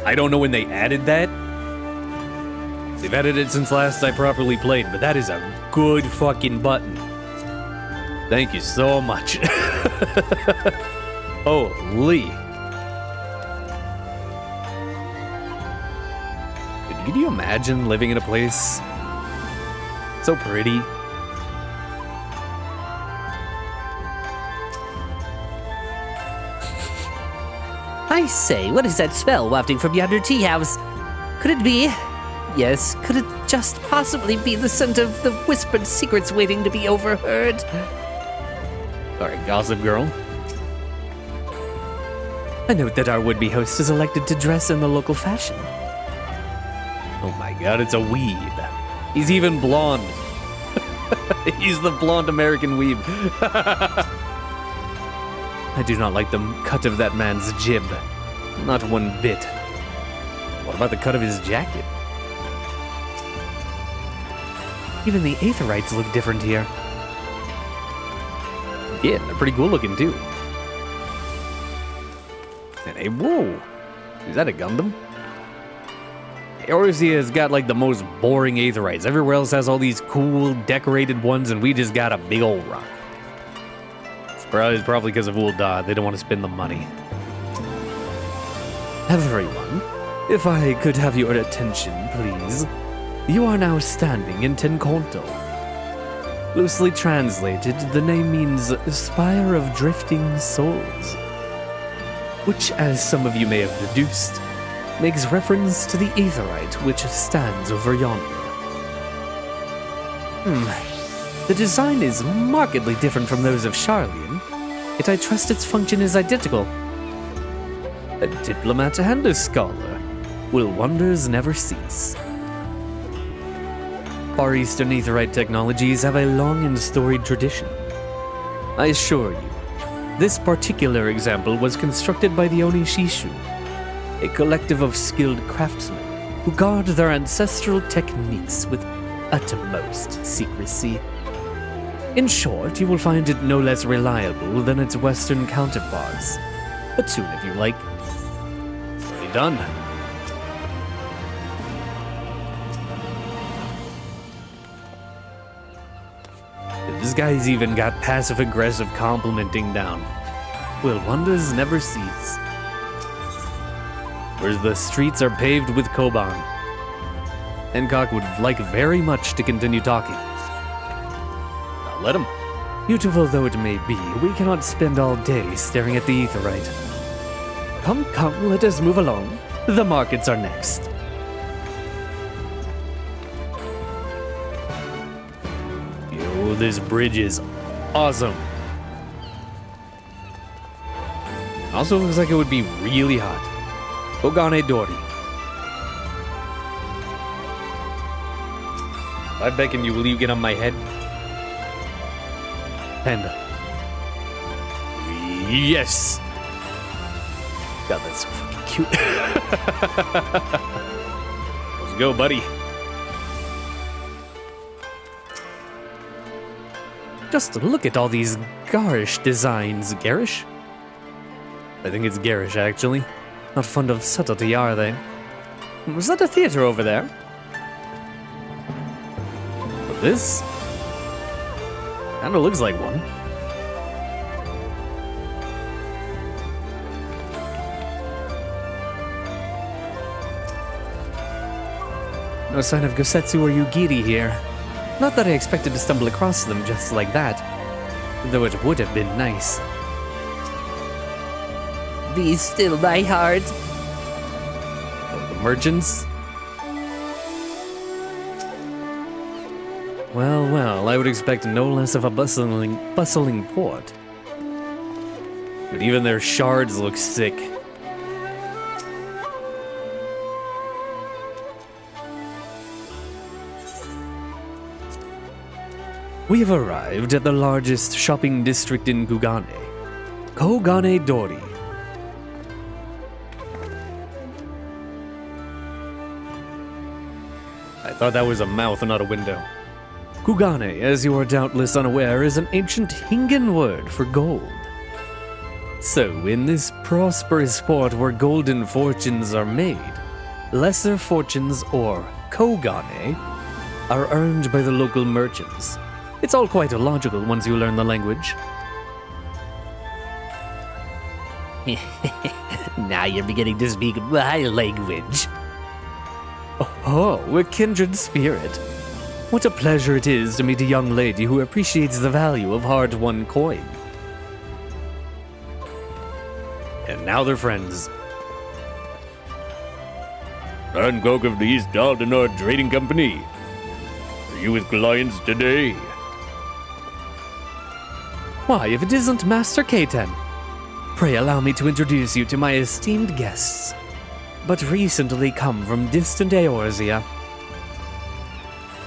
I don't know when they added that. They've added it since last I properly played, but that is a good fucking button. Thank you so much. Holy. Could you imagine living in a place so pretty? I say, what is that smell wafting from yonder tea house? Could it be? Yes, could it just possibly be the scent of the whispered secrets waiting to be overheard? Alright, gossip girl. I note that our would-be host is elected to dress in the local fashion. Oh my god, it's a weeb. He's even blonde. He's the blonde American weeb. I do not like the cut of that man's jib. Not one bit. What about the cut of his jacket? Even the Aetherites look different here. Yeah, they're pretty cool looking too. And hey, whoa! Is that a Gundam? Eorzea has got like the most boring Aetherites. Everywhere else has all these cool, decorated ones, and we just got a big old rock. It's probably because of Ul'dah. They don't want to spend the money. Everyone, if I could have your attention, please. You are now standing in Tenkonto. Loosely translated, the name means Spire of Drifting Souls, which, as some of you may have deduced, makes reference to the Aetherite which stands over yonder. The design is markedly different from those of Sharlayan, yet I trust its function is identical. A diplomat and a scholar, will wonders never cease? Far Eastern Aetherite technologies have a long and storied tradition. I assure you, this particular example was constructed by the Onishishu, a collective of skilled craftsmen who guard their ancestral techniques with utmost secrecy. In short, you will find it no less reliable than its Western counterparts. But soon, if you like. Pretty done. This guy's even got passive-aggressive complimenting down. Will wonders never cease? Where the streets are paved with Koban. Hancock would like very much to continue talking. Now let him. Beautiful though it may be, we cannot spend all day staring at the Aetherite. Come, come, let us move along. The markets are next. Yo, this bridge is awesome. Also looks like it would be really hot. Kogane Dori. If I beckon you, will you get on my head? Panda. Yes! God, that's so fucking cute. Let's go, buddy. Just look at all these garish designs. Garish? I think it's garish, actually. Not fond of subtlety, are they? Was that a theater over there? But this? Kinda looks like one. No sign of Gosetsu or Yugiri here. Not that I expected to stumble across them just like that, though it would have been nice. Be still, my heart. Oh, the merchants? Well, well, I would expect no less of a bustling port. But even their shards look sick. We have arrived at the largest shopping district in Kugane, Kogane Dori. I thought that was a mouth and not a window. Kugane, as you are doubtless unaware, is an ancient Hingan word for gold. So, in this prosperous port where golden fortunes are made, lesser fortunes, or kogane, are earned by the local merchants. It's all quite illogical once you learn the language. Now you're beginning to speak my language. Oh, a kindred spirit. What a pleasure it is to meet a young lady who appreciates the value of hard-won coin. And now they're friends. Hancock of the East Daldenard Trading Company. Are you with clients today? Why, if it isn't Master K10. Pray allow me to introduce you to my esteemed guests, but recently come from distant Eorzea.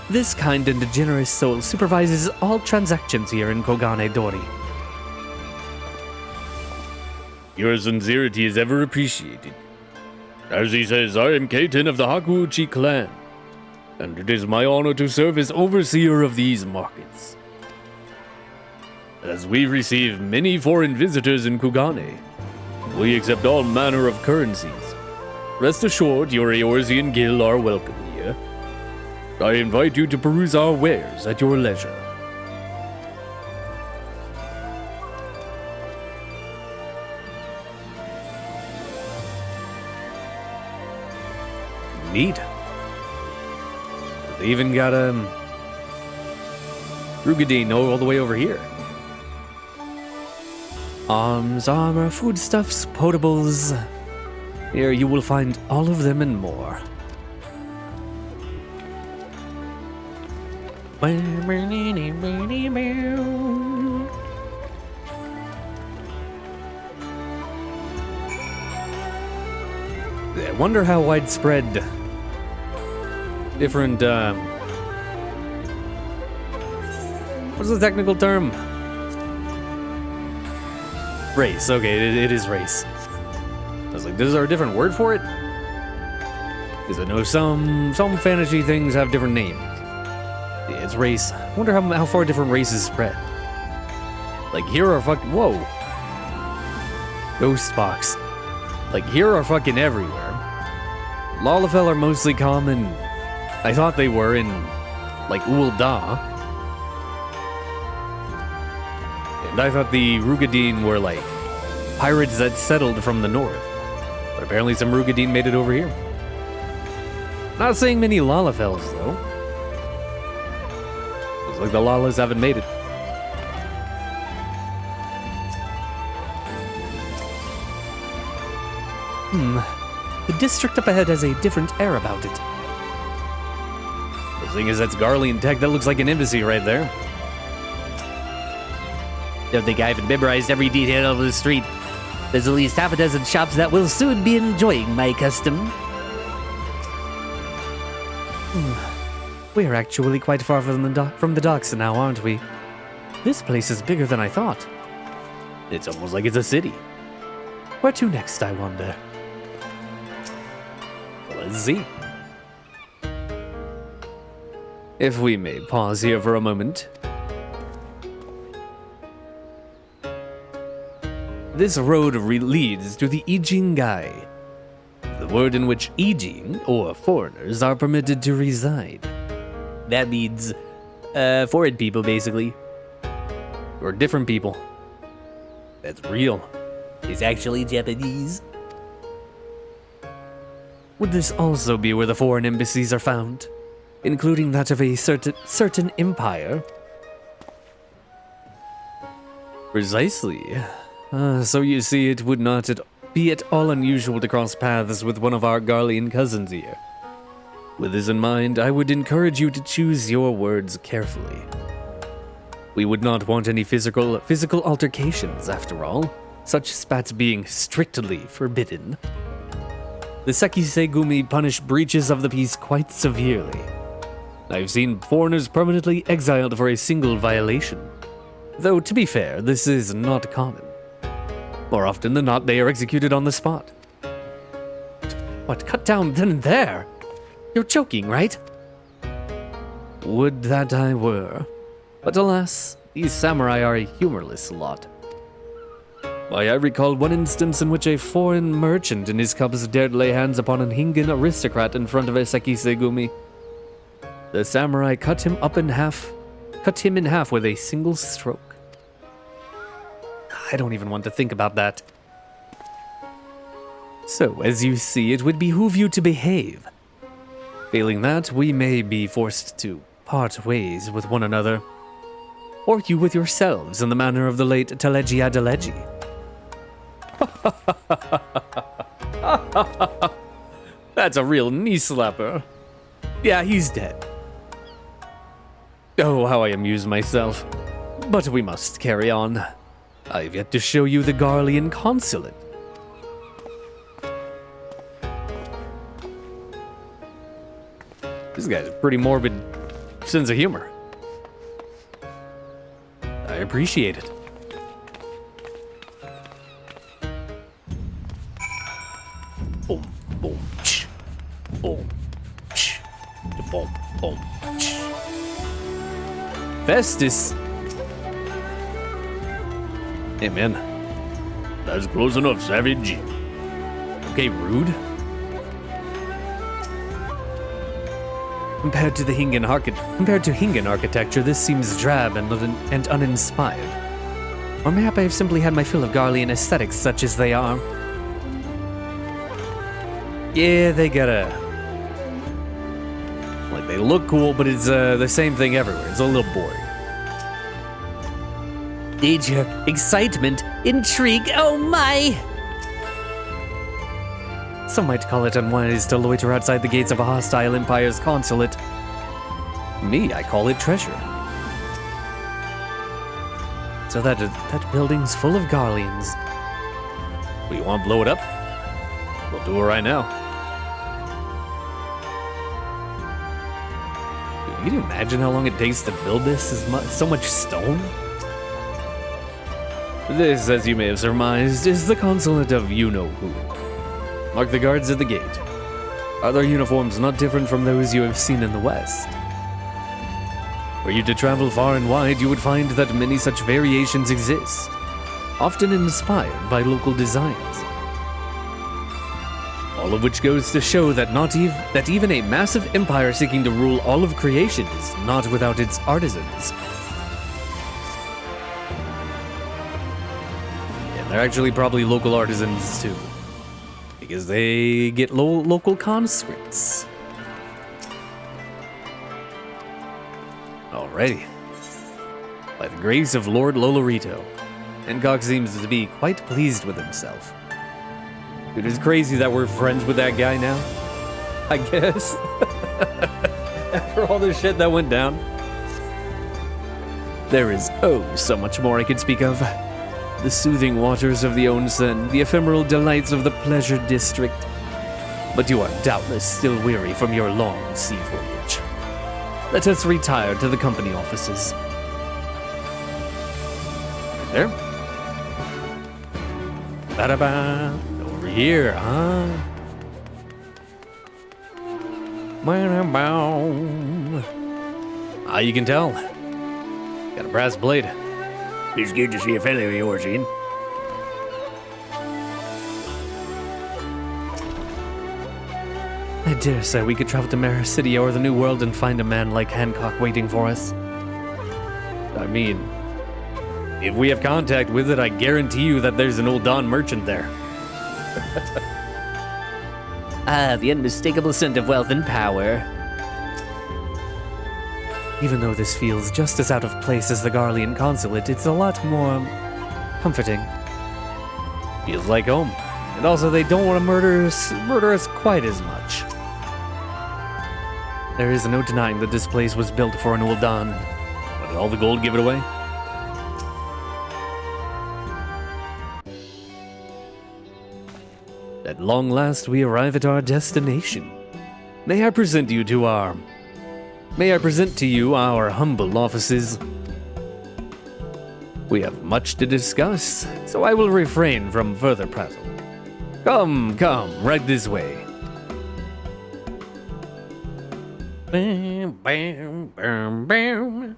This kind and generous soul supervises all transactions here in Kogane Dori. Your sincerity is ever appreciated. As he says, I am K10 of the Hakuuchi clan, and it is my honor to serve as overseer of these markets. As we receive many foreign visitors in Kugane, we accept all manner of currencies. Rest assured, your Eorzean guild are welcome here. I invite you to peruse our wares at your leisure. Neat. They even got Rugadine all the way over here. Arms, armor, foodstuffs, potables. Here you will find all of them and more. I wonder how widespread different, what's the technical term? Race, okay, it is race. I was like, is there a different word for it? Because I know some fantasy things have different names. Yeah, it's race. I wonder how far different races spread. Like, here are fucking, whoa. Ghost box. Like, here are fucking everywhere. Lalafell are mostly common. I thought they were in, like, Ul'dah. And I thought the Rugadine were, like, pirates that settled from the north. But apparently some Rugadine made it over here. Not seeing many Lalafells, though. Looks like the Lalas haven't made it. The district up ahead has a different air about it. The thing is, that's Garlean tech. That looks like an embassy right there. Don't think I haven't memorized every detail of the street. There's at least half a dozen shops that will soon be enjoying my custom. We're actually quite far from the docks now, aren't we? This place is bigger than I thought. It's almost like it's a city. Where to next, I wonder? Let's see. If we may pause here for a moment. This road leads to the Ijingai, the word in which Ijin, or foreigners, are permitted to reside. That means, foreign people, basically. Or different people. That's real. It's actually Japanese. Would this also be where the foreign embassies are found? Including that of a certain empire? Precisely. So you see, it would not be at all unusual to cross paths with one of our Garlean cousins here. With this in mind, I would encourage you to choose your words carefully. We would not want any physical altercations, after all, such spats being strictly forbidden. The Sekisegumi punish breaches of the peace quite severely. I've seen foreigners permanently exiled for a single violation. Though, to be fair, this is not common. More often than not, they are executed on the spot. What, cut down then and there? You're joking, right? Would that I were. But alas, these samurai are a humorless lot. Why, I recall one instance in which a foreign merchant and his cubs dared lay hands upon a Hingan aristocrat in front of a Sekisegumi. The samurai cut him in half with a single stroke. I don't even want to think about that. So, as you see, it would behoove you to behave. Failing that, we may be forced to part ways with one another. Or you with yourselves, in the manner of the late Teleji Adeleji. That's a real knee slapper. Yeah, he's dead. Oh, how I amuse myself. But we must carry on. I've yet to show you the Garlean consulate. This guy's a pretty morbid sense of humor. I appreciate it. Boom, boom, ch. Boom, ch. Boom, boom, ch. Festus. Hey, man. That's close enough, savage. Okay, rude. Compared to Hingan architecture, this seems drab and uninspired. Or mayhap I have simply had my fill of Garlean aesthetics, such as they are. Yeah, they they look cool, but it's the same thing everywhere. It's a little boring. Danger, excitement, intrigue, oh my! Some might call it unwise to loiter outside the gates of a hostile empire's consulate. Me, I call it treasure. So that building's full of Garleans. We want to blow it up? We'll do it right now. Dude, can you imagine how long it takes to build this? So much stone? This, as you may have surmised, is the consulate of you-know-who. Mark the guards at the gate. Are their uniforms not different from those you have seen in the West? Were you to travel far and wide, you would find that many such variations exist, often inspired by local designs. All of which goes to show that that even a massive empire seeking to rule all of creation is not without its artisans. And they're actually probably local artisans too, because they get local conscripts. Alrighty. By the grace of Lord Lolorito, Hancock seems to be quite pleased with himself. It is crazy that we're friends with that guy now, I guess. After all the shit that went down. There is so much more I could speak of. The soothing waters of the onsen, the ephemeral delights of the pleasure district. But you are doubtless still weary from your long sea voyage. Let us retire to the company offices. There. Ba-da-ba. Over here, huh? Ba-da-bow. Ah, you can tell. Got a brass blade. It's good to see a fellow of yours, Ian. I dare say we could travel to Mare City or the New World and find a man like Hancock waiting for us. I mean, if we have contact with it, I guarantee you that there's an old Don merchant there. The unmistakable scent of wealth and power. Even though this feels just as out of place as the Garlean consulate, it's a lot more comforting. Feels like home. And also, they don't want to murder us quite as much. There is no denying that this place was built for an old Don. But did all the gold give it away? At long last, we arrive at our destination. May I present to you our humble offices. We have much to discuss, so I will refrain from further prattle. Come, right this way. Bam, bam, bam, bam.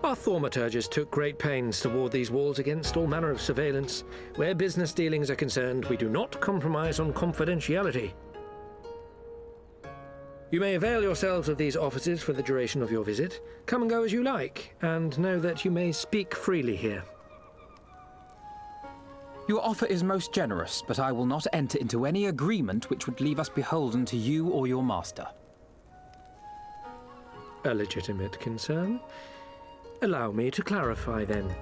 Our thaumaturges took great pains to ward these walls against all manner of surveillance. Where business dealings are concerned, we do not compromise on confidentiality. You may avail yourselves of these offices for the duration of your visit. Come and go as you like, and know that you may speak freely here. Your offer is most generous, but I will not enter into any agreement which would leave us beholden to you or your master. A legitimate concern. Allow me to clarify then.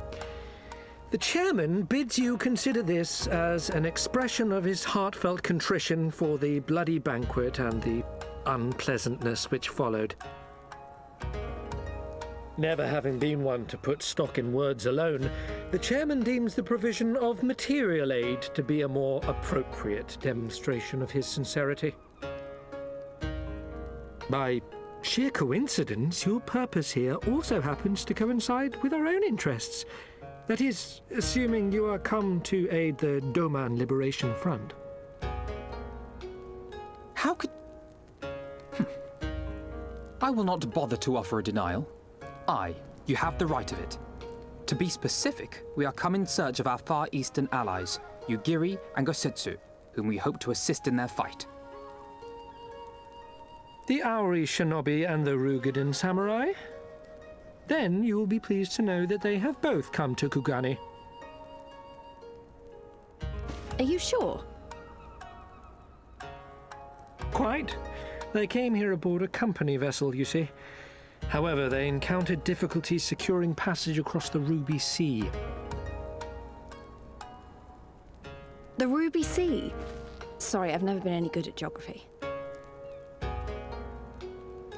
The chairman bids you consider this as an expression of his heartfelt contrition for the bloody banquet and the unpleasantness which followed. Never having been one to put stock in words alone, the chairman deems the provision of material aid to be a more appropriate demonstration of his sincerity. By sheer coincidence, your purpose here also happens to coincide with our own interests. That is, assuming you are come to aid the Doma Liberation Front. How could... I will not bother to offer a denial. You have the right of it. To be specific, we are come in search of our Far Eastern allies, Yugiri and Gosetsu, whom we hope to assist in their fight. The Auri Shinobi and the Rugadan Samurai? Then you will be pleased to know that they have both come to Kugane. Are you sure? Quite. They came here aboard a company vessel, you see. However, they encountered difficulties securing passage across the Ruby Sea. The Ruby Sea? Sorry, I've never been any good at geography.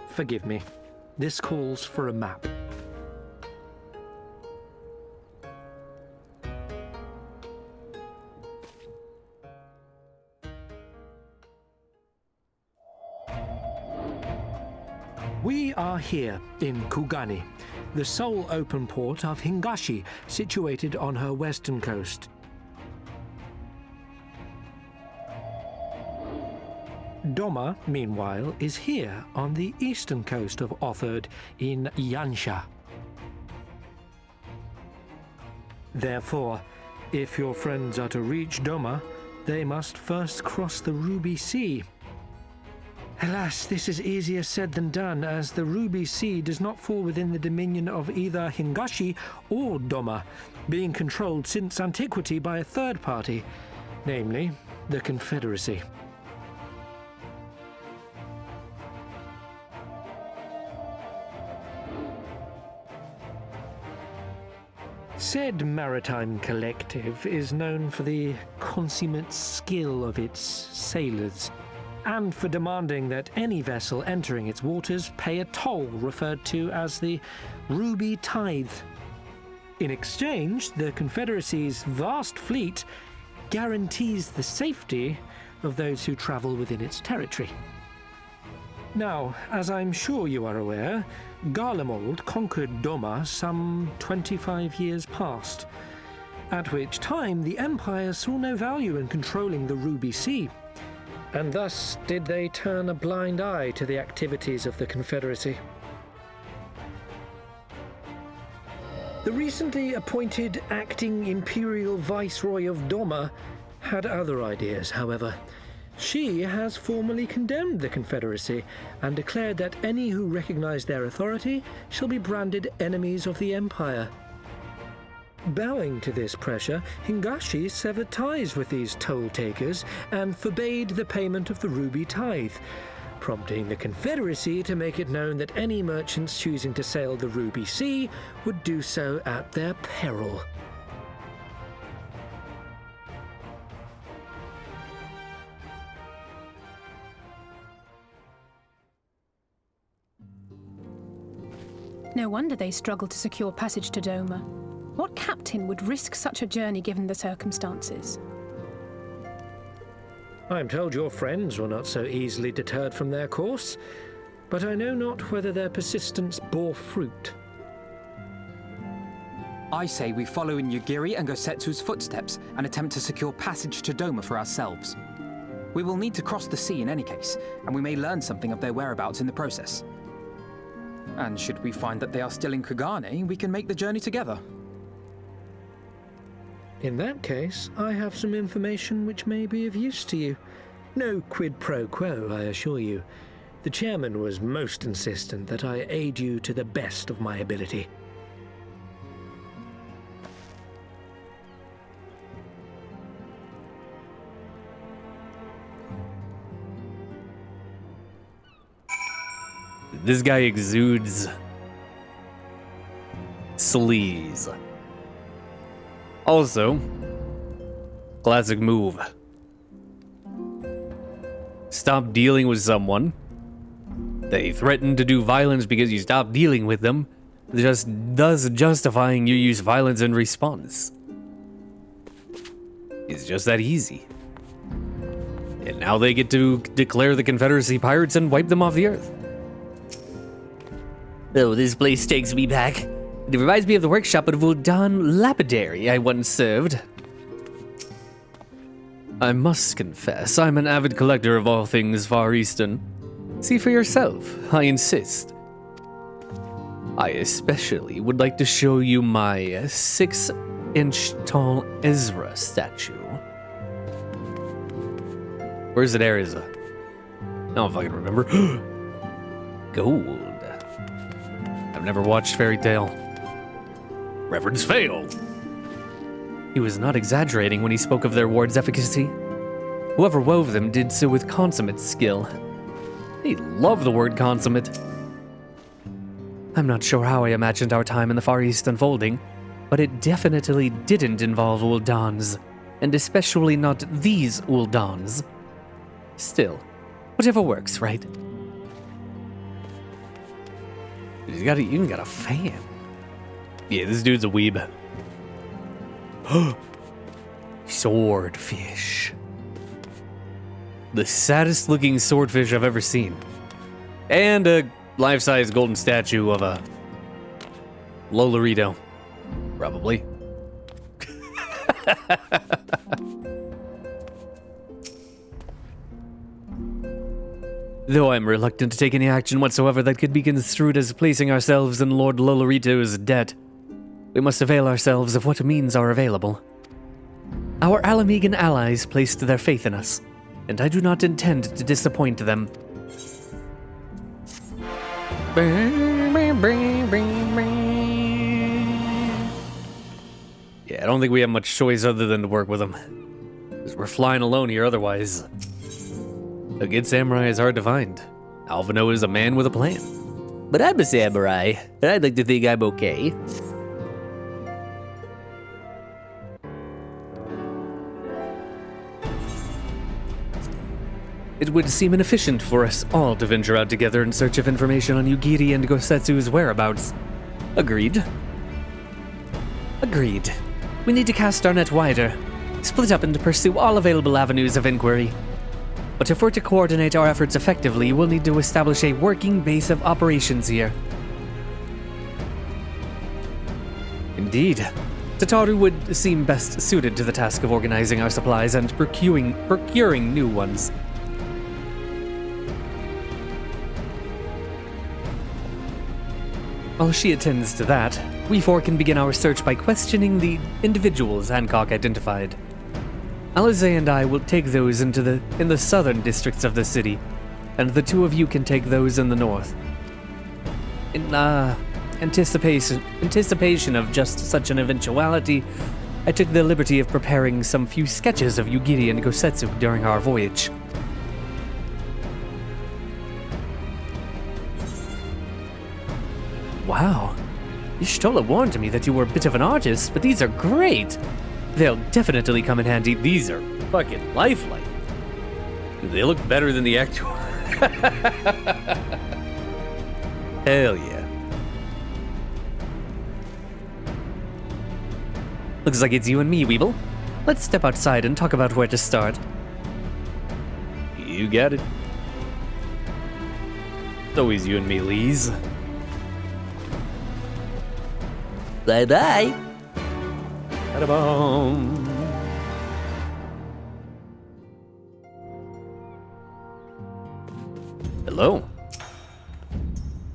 Forgive me. This calls for a map. We are here in Kugane, the sole open port of Hingashi, situated on her western coast. Doma, meanwhile, is here on the eastern coast of Otherd in Yansha. Therefore, if your friends are to reach Doma, they must first cross the Ruby Sea. Alas, this is easier said than done, as the Ruby Sea does not fall within the dominion of either Hingashi or Doma, being controlled since antiquity by a third party, namely the Confederacy. Said maritime collective is known for the consummate skill of its sailors, and for demanding that any vessel entering its waters pay a toll referred to as the Ruby Tithe. In exchange, the Confederacy's vast fleet guarantees the safety of those who travel within its territory. Now, as I'm sure you are aware, Garlemald conquered Doma some 25 years past, at which time the Empire saw no value in controlling the Ruby Sea, and thus did they turn a blind eye to the activities of the Confederacy. The recently appointed acting Imperial Viceroy of Doma had other ideas, however. She has formally condemned the Confederacy and declared that any who recognize their authority shall be branded enemies of the Empire. Bowing to this pressure, Hingashi severed ties with these toll-takers and forbade the payment of the Ruby Tithe, prompting the Confederacy to make it known that any merchants choosing to sail the Ruby Sea would do so at their peril. No wonder they struggled to secure passage to Doma. What captain would risk such a journey given the circumstances? I am told your friends were not so easily deterred from their course, but I know not whether their persistence bore fruit. I say we follow in Yugiri and Gosetsu's footsteps and attempt to secure passage to Doma for ourselves. We will need to cross the sea in any case, and we may learn something of their whereabouts in the process. And should we find that they are still in Kugane, we can make the journey together. In that case, I have some information which may be of use to you. No quid pro quo, I assure you. The chairman was most insistent that I aid you to the best of my ability. This guy exudes sleaze. Also, classic move. Stop dealing with someone. They threaten to do violence because you stop dealing with them, thus justifying you use violence in response. It's just that easy. And now they get to declare the Confederacy pirates and wipe them off the earth. Oh, this place takes me back. It reminds me of the workshop at Vuldan Lapidary I once served. I must confess, I'm an avid collector of all things Far Eastern. See for yourself, I insist. I especially would like to show you my 6-inch tall Ezra statue. Where's it, Erza? I don't fucking remember. Gold. I've never watched Fairy Tale. Reverends fail. He was not exaggerating when he spoke of their ward's efficacy. Whoever wove them did so with consummate skill. They love the word consummate. I'm not sure how I imagined our time in the Far East unfolding, but it definitely didn't involve Uldans, and especially not these Uldans. Still, whatever works, right? He's even got a fan. Yeah, this dude's a weeb. Swordfish. The saddest looking swordfish I've ever seen. And a life-size golden statue of a Lolorito. Probably. Though I'm reluctant to take any action whatsoever that could be construed as placing ourselves in Lord Lolorito's debt, we must avail ourselves of what means are available. Our Ala Mhigan allies placed their faith in us, and I do not intend to disappoint them. Yeah, I don't think we have much choice other than to work with them. Because we're flying alone here otherwise. A good samurai is hard to find. Alphino is a man with a plan. But I'm a samurai, and I'd like to think I'm okay. It would seem inefficient for us all to venture out together in search of information on Yugiri and Gosetsu's whereabouts. Agreed. Agreed. We need to cast our net wider, split up and to pursue all available avenues of inquiry. But if we're to coordinate our efforts effectively, we'll need to establish a working base of operations here. Indeed. Tataru would seem best suited to the task of organizing our supplies and procuring new ones. While she attends to that, we four can begin our search by questioning the individuals Hancock identified. Alize and I will take those in the southern districts of the city, and the two of you can take those in the north. In anticipation of just such an eventuality, I took the liberty of preparing some few sketches of Yugiri and Gosetsu during our voyage. Wow. Y'shtola warned me that you were a bit of an artist, but these are great. They'll definitely come in handy. These are fucking lifelike. Dude, they look better than the actual. Hell yeah. Looks like it's you and me, Weeble. Let's step outside and talk about where to start. You got it. It's always you and me, Lees. Bye-bye. Ba-da-bum. Hello.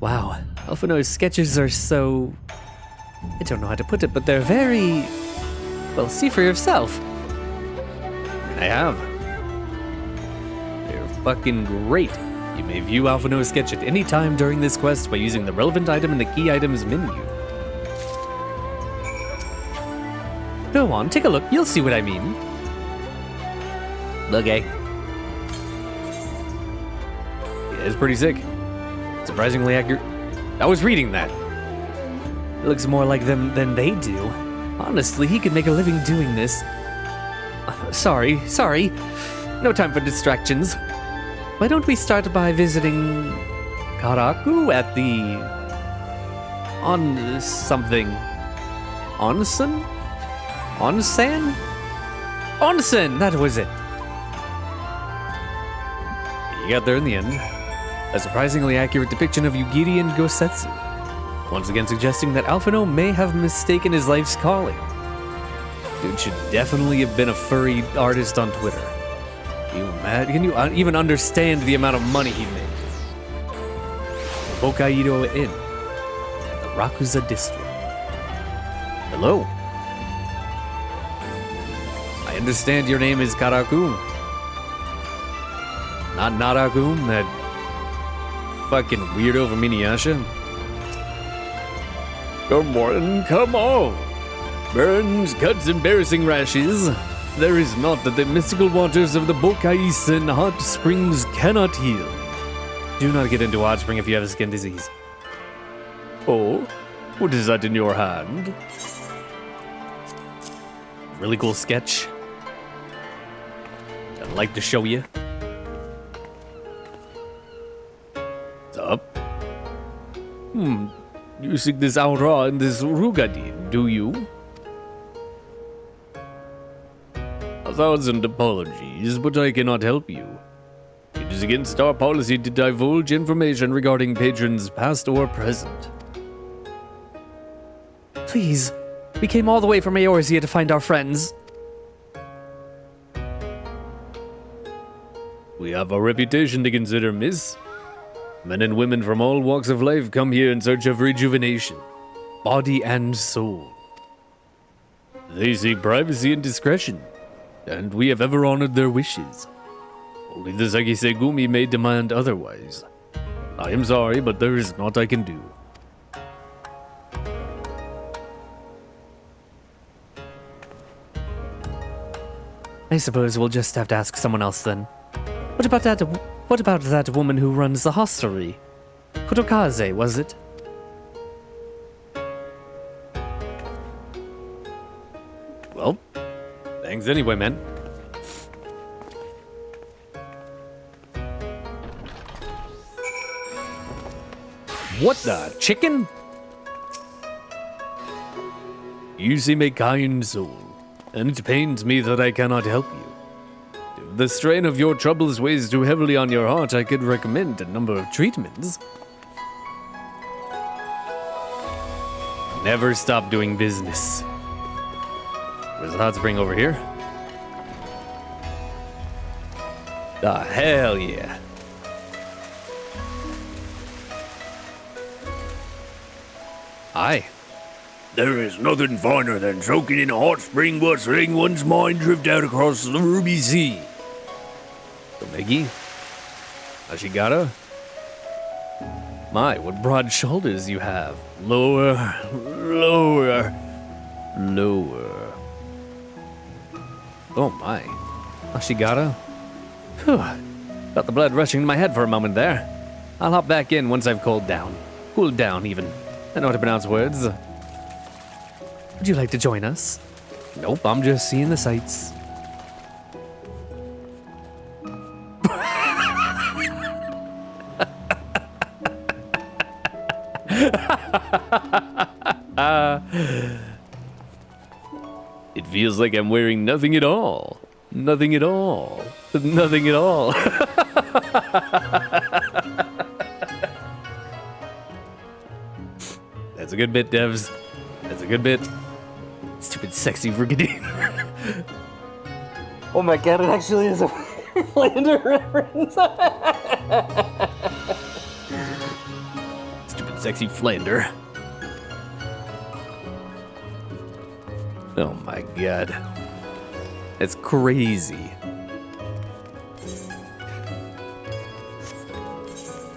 Wow, Alphino's sketches are so... I don't know how to put it, but they're very... Well, see for yourself. I have. They're fucking great. You may view Alphino's sketch at any time during this quest by using the relevant item in the key items menu. Go on, take a look. You'll see what I mean. Okay. Yeah, it's pretty sick. Surprisingly accurate. I was reading that. It looks more like them than they do. Honestly, he could make a living doing this. Sorry. No time for distractions. Why don't we start by visiting Karaku at the... Onsen? Onsen, that was it. You got there in the end. A surprisingly accurate depiction of Yugiri and Gosetsu. Once again suggesting that Alphino may have mistaken his life's calling. Dude should definitely have been a furry artist on Twitter. Can you even understand the amount of money he made? Hokkaido Inn, the Rakuza district. Hello. I understand your name is Karaku. Not Naraku, that fucking weirdo from Inuyasha. Come on. Burns, cuts, embarrassing rashes. There is naught that the mystical waters of the Bokaisen hot springs cannot heal. Do not get into hot spring if you have a skin disease. Oh, what is that in your hand? Really cool sketch. I'd like to show you. What's up? You seek this Aura and this Rugadin, do you? 1,000 apologies, but I cannot help you. It is against our policy to divulge information regarding patrons past or present. Please, we came all the way from Eorzea to find our friends. We have a reputation to consider, miss. Men and women from all walks of life come here in search of rejuvenation, body and soul. They seek privacy and discretion, and we have ever honored their wishes. Only the Sekisegumi may demand otherwise. I am sorry, but there is naught I can do. I suppose we'll just have to ask someone else then. What about that woman who runs the hostelry? Kotokaze, was it? Well, thanks anyway, man. What the chicken? You seem a kind soul, and it pains me that I cannot help you. If the strain of your troubles weighs too heavily on your heart, I could recommend a number of treatments. Never stop doing business. Where's the hot spring over here? Ah, hell yeah. Aye. There is nothing finer than soaking in a hot spring but letting one's mind drift out across the Ruby Sea. Omegi? Ashigata? My, what broad shoulders you have. Lower, lower, lower. Oh my. Ashigata? Whew. Felt the blood rushing to my head for a moment there. I'll hop back in once I've cooled down. Cooled down, even. I know how to pronounce words. Would you like to join us? Nope, I'm just seeing the sights. It feels like I'm wearing nothing at all. Nothing at all. Nothing at all. That's a good bit, devs. That's a good bit. Stupid sexy Rugadine. Oh my god, it actually is a Flander reference. Stupid sexy Flander. Oh my god. That's crazy.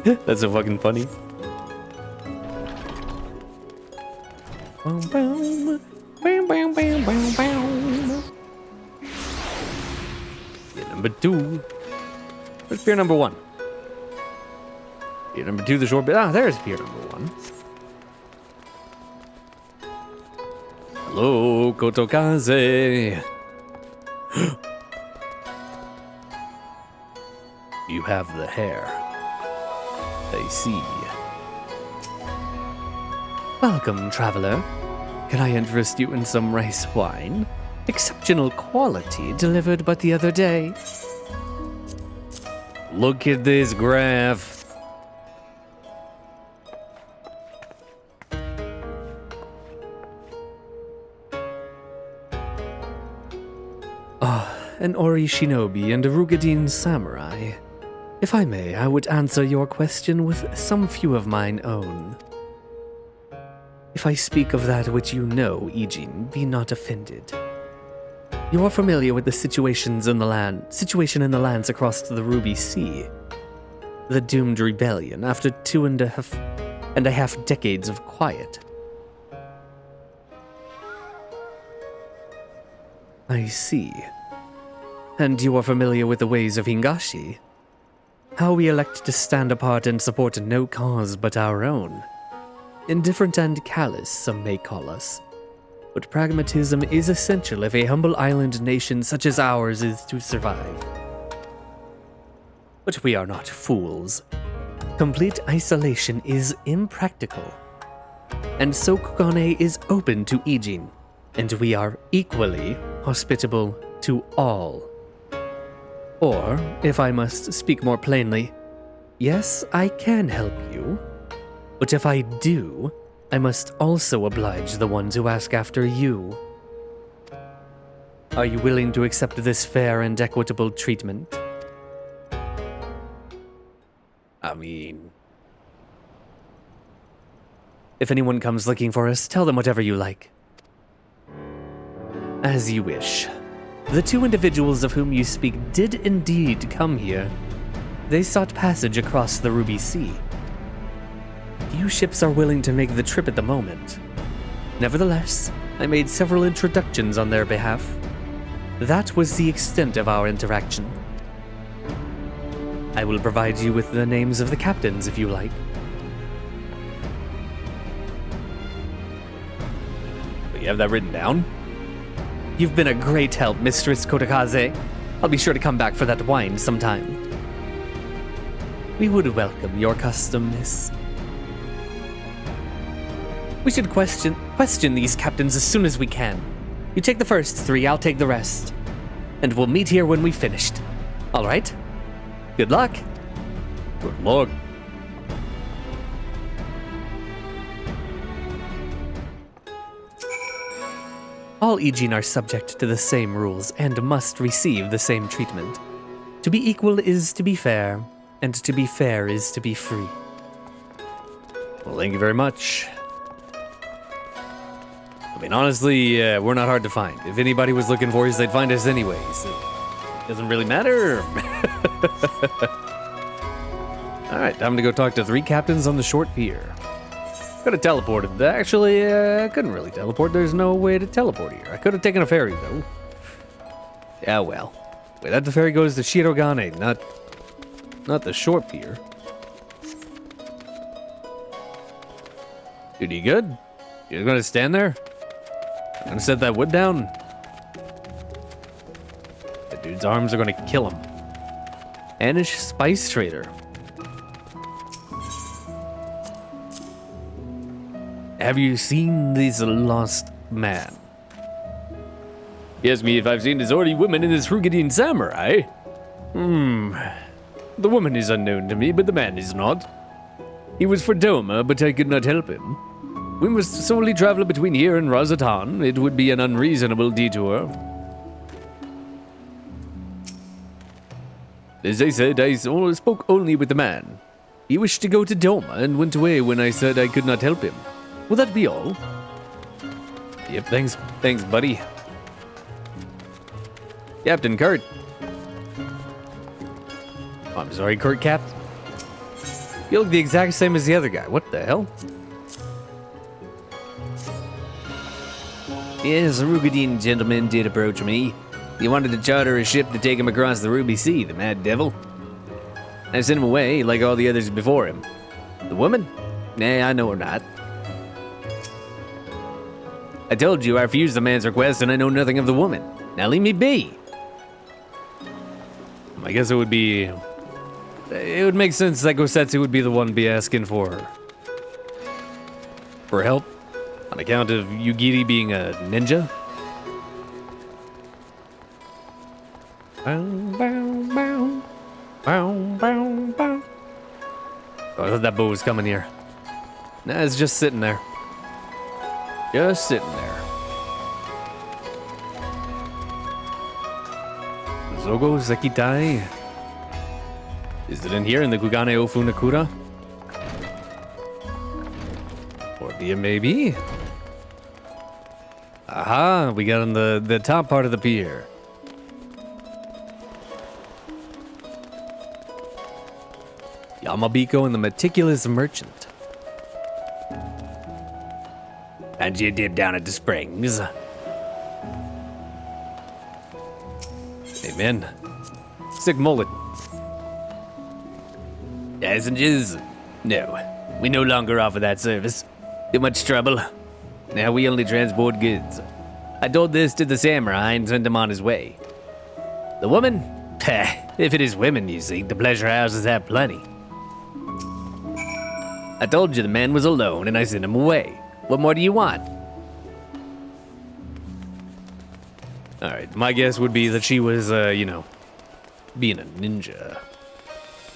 That's so fucking funny. Pier number 2. Where's pier number 1? Pier number 2, the short bit. Ah, there's pier number 1. Hello, Kotokaze. You have the hair. I see. Welcome, traveler. Can I interest you in some rice wine? Exceptional quality, delivered but the other day. Look at this graph. An Ori shinobi and a Rugadine samurai. If I may, I would answer your question with some few of mine own. If I speak of that which you know, Ijin, be not offended. You are familiar with the situation in the lands across the Ruby Sea. The doomed rebellion after 2.5 decades of quiet. I see. And you are familiar with the ways of Hingashi? How we elect to stand apart and support no cause but our own. Indifferent and callous, some may call us. But pragmatism is essential if a humble island nation such as ours is to survive. But we are not fools. Complete isolation is impractical. And so Kugane is open to Ijin, and we are equally hospitable to all. Or, if I must speak more plainly, yes, I can help you. But if I do, I must also oblige the ones who ask after you. Are you willing to accept this fair and equitable treatment? I mean... If anyone comes looking for us, tell them whatever you like. As you wish. The 2 individuals of whom you speak did indeed come here. They sought passage across the Ruby Sea, few ships are willing to make the trip at the moment. Nevertheless, I made several introductions on their behalf. That was the extent of our interaction. I will provide you with the names of the captains if you like. You have that written down? You've been a great help, Mistress Kotakaze. I'll be sure to come back for that wine sometime. We would welcome your custom, miss. We should question these captains as soon as we can. You take the first 3, I'll take the rest. And we'll meet here when we've finished. All right? Good luck. Good luck. All Ijin are subject to the same rules and must receive the same treatment. To be equal is to be fair, and to be fair is to be free. Well, thank you very much. I mean, honestly, we're not hard to find. If anybody was looking for us, they'd find us anyways. It doesn't really matter. Alright, time to go talk to 3 captains on the short pier. Could have teleported. Actually, I couldn't really teleport. There's no way to teleport here. I could have taken a ferry, though. Yeah, well. Wait, that the ferry goes to Shirogane, not the short pier. Dude, you good? You're gonna stand there? I'm gonna set that wood down? The dude's arms are gonna kill him. Anish Spice Trader. Have you seen this lost man? Yes, me if I've seen disorderly women in this Rugidian samurai. The woman is unknown to me, but the man is not. He was for Doma, but I could not help him. We must solely travel between here and Razatan. It would be an unreasonable detour. As I said, I spoke only with the man. He wished to go to Doma and went away when I said I could not help him. Will that be all? Yep, thanks, buddy. Captain Kurt. Oh, I'm sorry, Kurt Cap. You look the exact same as the other guy. What the hell? Yes, a Rugidian gentleman did approach me. He wanted to charter a ship to take him across the Ruby Sea, the mad devil. I sent him away, like all the others before him. The woman? Nah, I know her not. I told you I refused the man's request and I know nothing of the woman. Now leave me be. I guess it would be... It would make sense that Gosetsu would be the one to be asking for help on account of Yugiri being a ninja. Bow, bow, bow. Bow, bow, bow. Oh, I thought that boat was coming here. Nah, it's just sitting there. Just sitting there. Zogo Zekitai. Is it in here in the Kugane Ofunakura? Or maybe? Aha, we got on the top part of the pier. Yamabiko and the Meticulous Merchant. And you dip down at the springs. Amen. Sick mullet. Passengers? No, we no longer offer that service. Too much trouble. Now we only transport goods. I told this to the samurai and sent him on his way. The woman? If it is women you seek, the pleasure houses have plenty. I told you the man was alone and I sent him away. What more do you want? Alright, my guess would be that she was, being a ninja.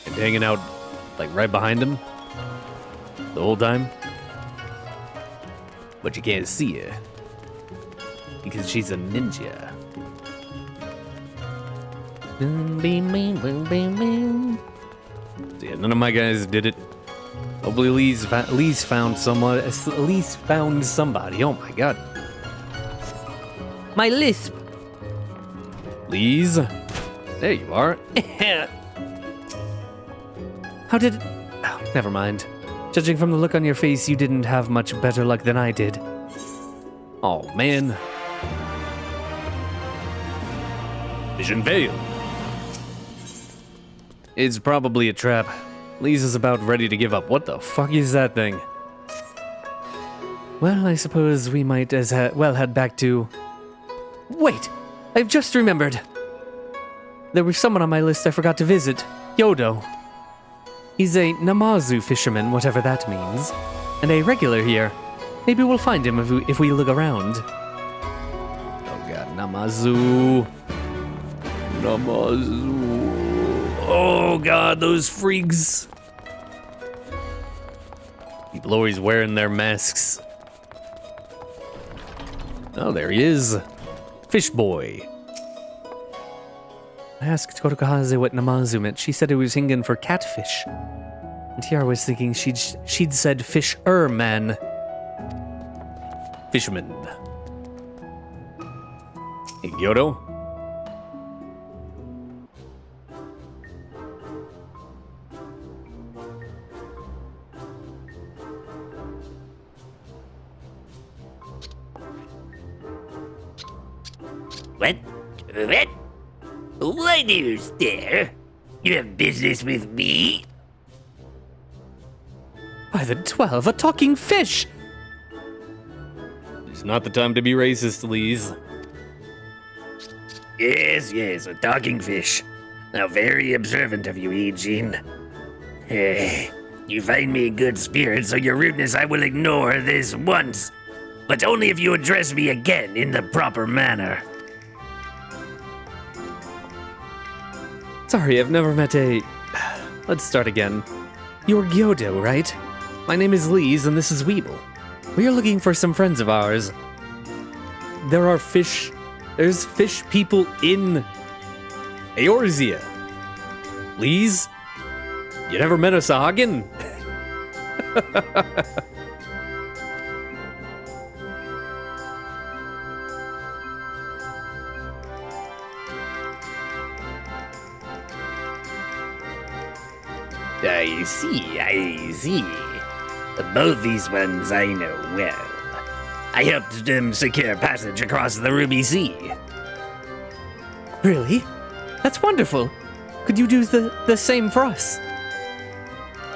And hanging out, like, right behind him. The whole time. But you can't see her. Because she's a ninja. So yeah, none of my guys did it. Hopefully Lee's found someone. Lee's found somebody. Oh my god. My lisp. Lee's? There you are. How did it... Oh, never mind. Judging from the look on your face, you didn't have much better luck than I did. Oh, man. Mission failed. It's probably a trap. Lisa's about ready to give up. What the fuck is that thing? Well, I suppose we might as well head back to... Wait! I've just remembered. There was someone on my list I forgot to visit. Yodo. He's a Namazu fisherman, whatever that means. And a regular here. Maybe we'll find him if we look around. Oh god, Namazu. Namazu. Oh god, those freaks. People always wearing their masks. Oh, there he is. Fish boy. I asked Korokaze what Namazu meant. She said it was Hingan for catfish. And here I was thinking she'd said fisher-man. Fisherman. Hey, Yodo. What? What? Why do you stare? You have business with me? By the 12, a talking fish! It's not the time to be racist, Lise. Yes, a talking fish. How very observant of you, Eugene. You find me in good spirits, so your rudeness I will ignore this once. But only if you address me again in the proper manner. Sorry, I've never met a... Let's start again. You're Gyodo, right? My name is Lise, and this is Weeble. We are looking for some friends of ours. There's fish people in Eorzea. Lise? You never met a Sahagin? I see. Both these ones I know well. I helped them secure passage across the Ruby Sea. Really? That's wonderful. Could you do the same for us?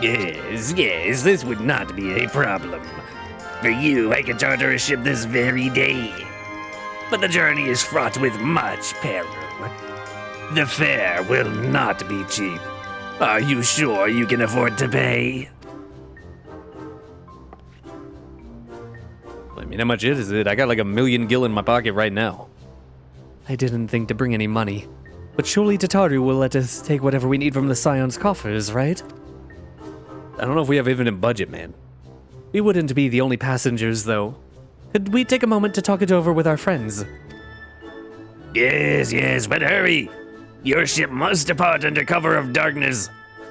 Yes, this would not be a problem. For you, I could charter a ship this very day. But the journey is fraught with much peril. The fare will not be cheap. Are you sure you can afford to pay? I mean, how much is it? I got like 1 million gil in my pocket right now. I didn't think to bring any money. But surely Tataru will let us take whatever we need from the Scion's coffers, right? I don't know if we have even a budget, man. We wouldn't be the only passengers, though. Could we take a moment to talk it over with our friends? Yes, but hurry! Your ship must depart under cover of darkness.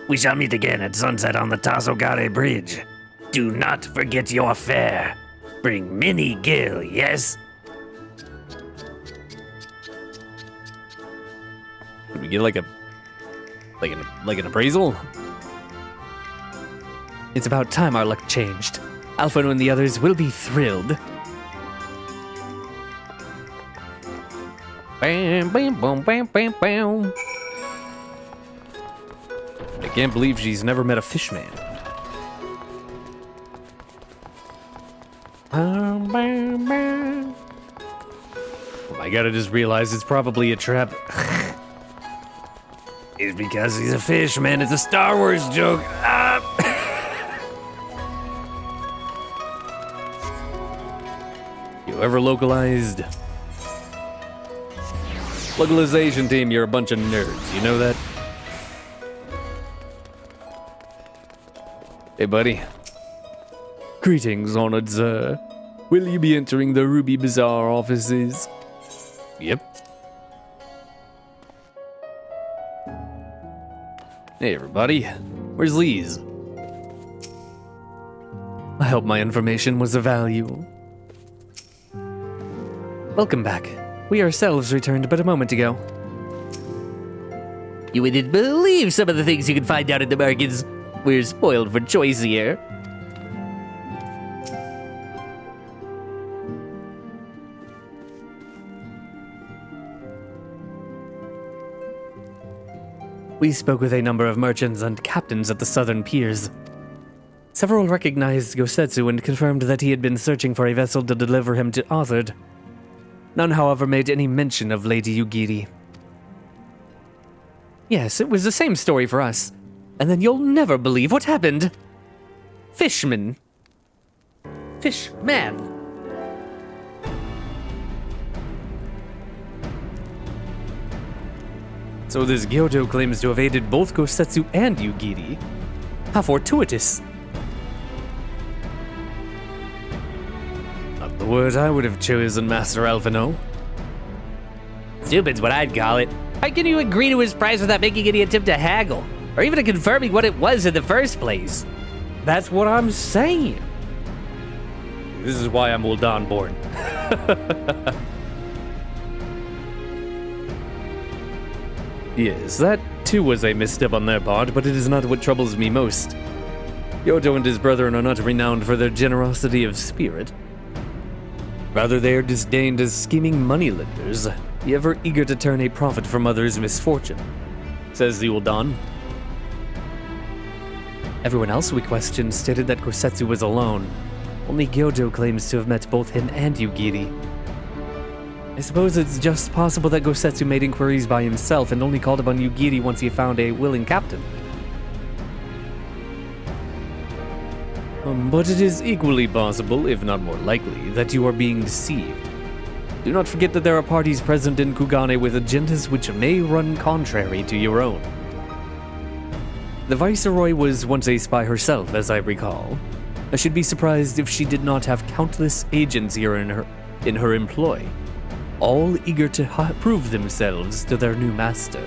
We shall meet again at sunset on the Tazogare Bridge. Do not forget your fare. Bring many gil, yes? Could we get like an appraisal? It's about time our luck changed. Alphano and the others will be thrilled. Bam, bam, bam, bam, bam, bam. I can't believe she's never met a fishman. Bam, bam, bam. I gotta just realize it's probably a trap. It's because he's a fish, man. It's a Star Wars joke. You ever localized? Localization team, you're a bunch of nerds. You know that? Hey, buddy. Greetings, honored sir. Will you be entering the Ruby Bazaar offices? Yep. Hey, everybody. Where's Lise? I hope my information was of value. Welcome back. We ourselves returned but a moment ago. You wouldn't believe some of the things you can find out in the markets. We're spoiled for choice here. We spoke with a number of merchants and captains at the southern piers. Several recognized Gosetsu and confirmed that he had been searching for a vessel to deliver him to Othard. None, however, made any mention of Lady Yugiri. Yes, it was the same story for us. And then you'll never believe what happened. Fishman. Fishman. So this Gyoto claims to have aided both Gosetsu and Yugiri. How fortuitous. Not the word I would have chosen, Master Alphino. Stupid's what I'd call it. How can you agree to his price without making any attempt to haggle? Or even confirming what it was in the first place? That's what I'm saying. This is why I'm Uldan born. Yes, that too was a misstep on their part, but it is not what troubles me most. Yoto and his brethren are not renowned for their generosity of spirit. Rather, they are disdained as scheming moneylenders, ever eager to turn a profit from others' misfortune, says the Uldan. Everyone else we questioned stated that Gosetsu was alone. Only Gyoto claims to have met both him and Yugiri. I suppose it's just possible that Gosetsu made inquiries by himself and only called upon Yugiri once he found a willing captain. But it is equally possible, if not more likely, that you are being deceived. Do not forget that there are parties present in Kugane with agendas which may run contrary to your own. The Viceroy was once a spy herself, as I recall. I should be surprised if she did not have countless agents here in her employ, all eager to prove themselves to their new master.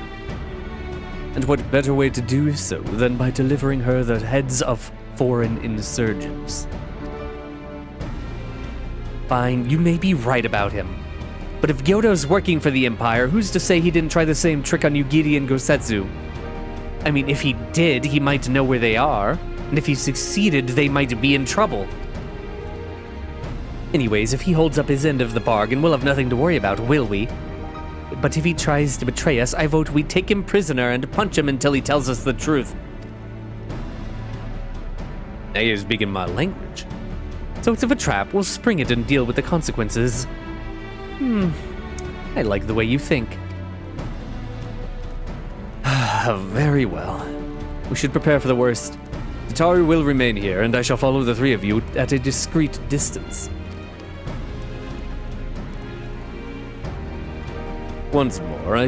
And what better way to do so than by delivering her the heads of foreign insurgents? Fine, you may be right about him. But if Gyoto's working for the Empire, who's to say he didn't try the same trick on Yugiri and Gosetsu? I mean, if he did, he might know where they are, and if he succeeded, they might be in trouble. Anyways, if he holds up his end of the bargain, we'll have nothing to worry about, will we? But if he tries to betray us, I vote we take him prisoner and punch him until he tells us the truth. Now you're speaking my language. So it's a trap, we'll spring it and deal with the consequences. I like the way you think. Very well. We should prepare for the worst. Tataru will remain here, and I shall follow the three of you at a discreet distance. Once more, I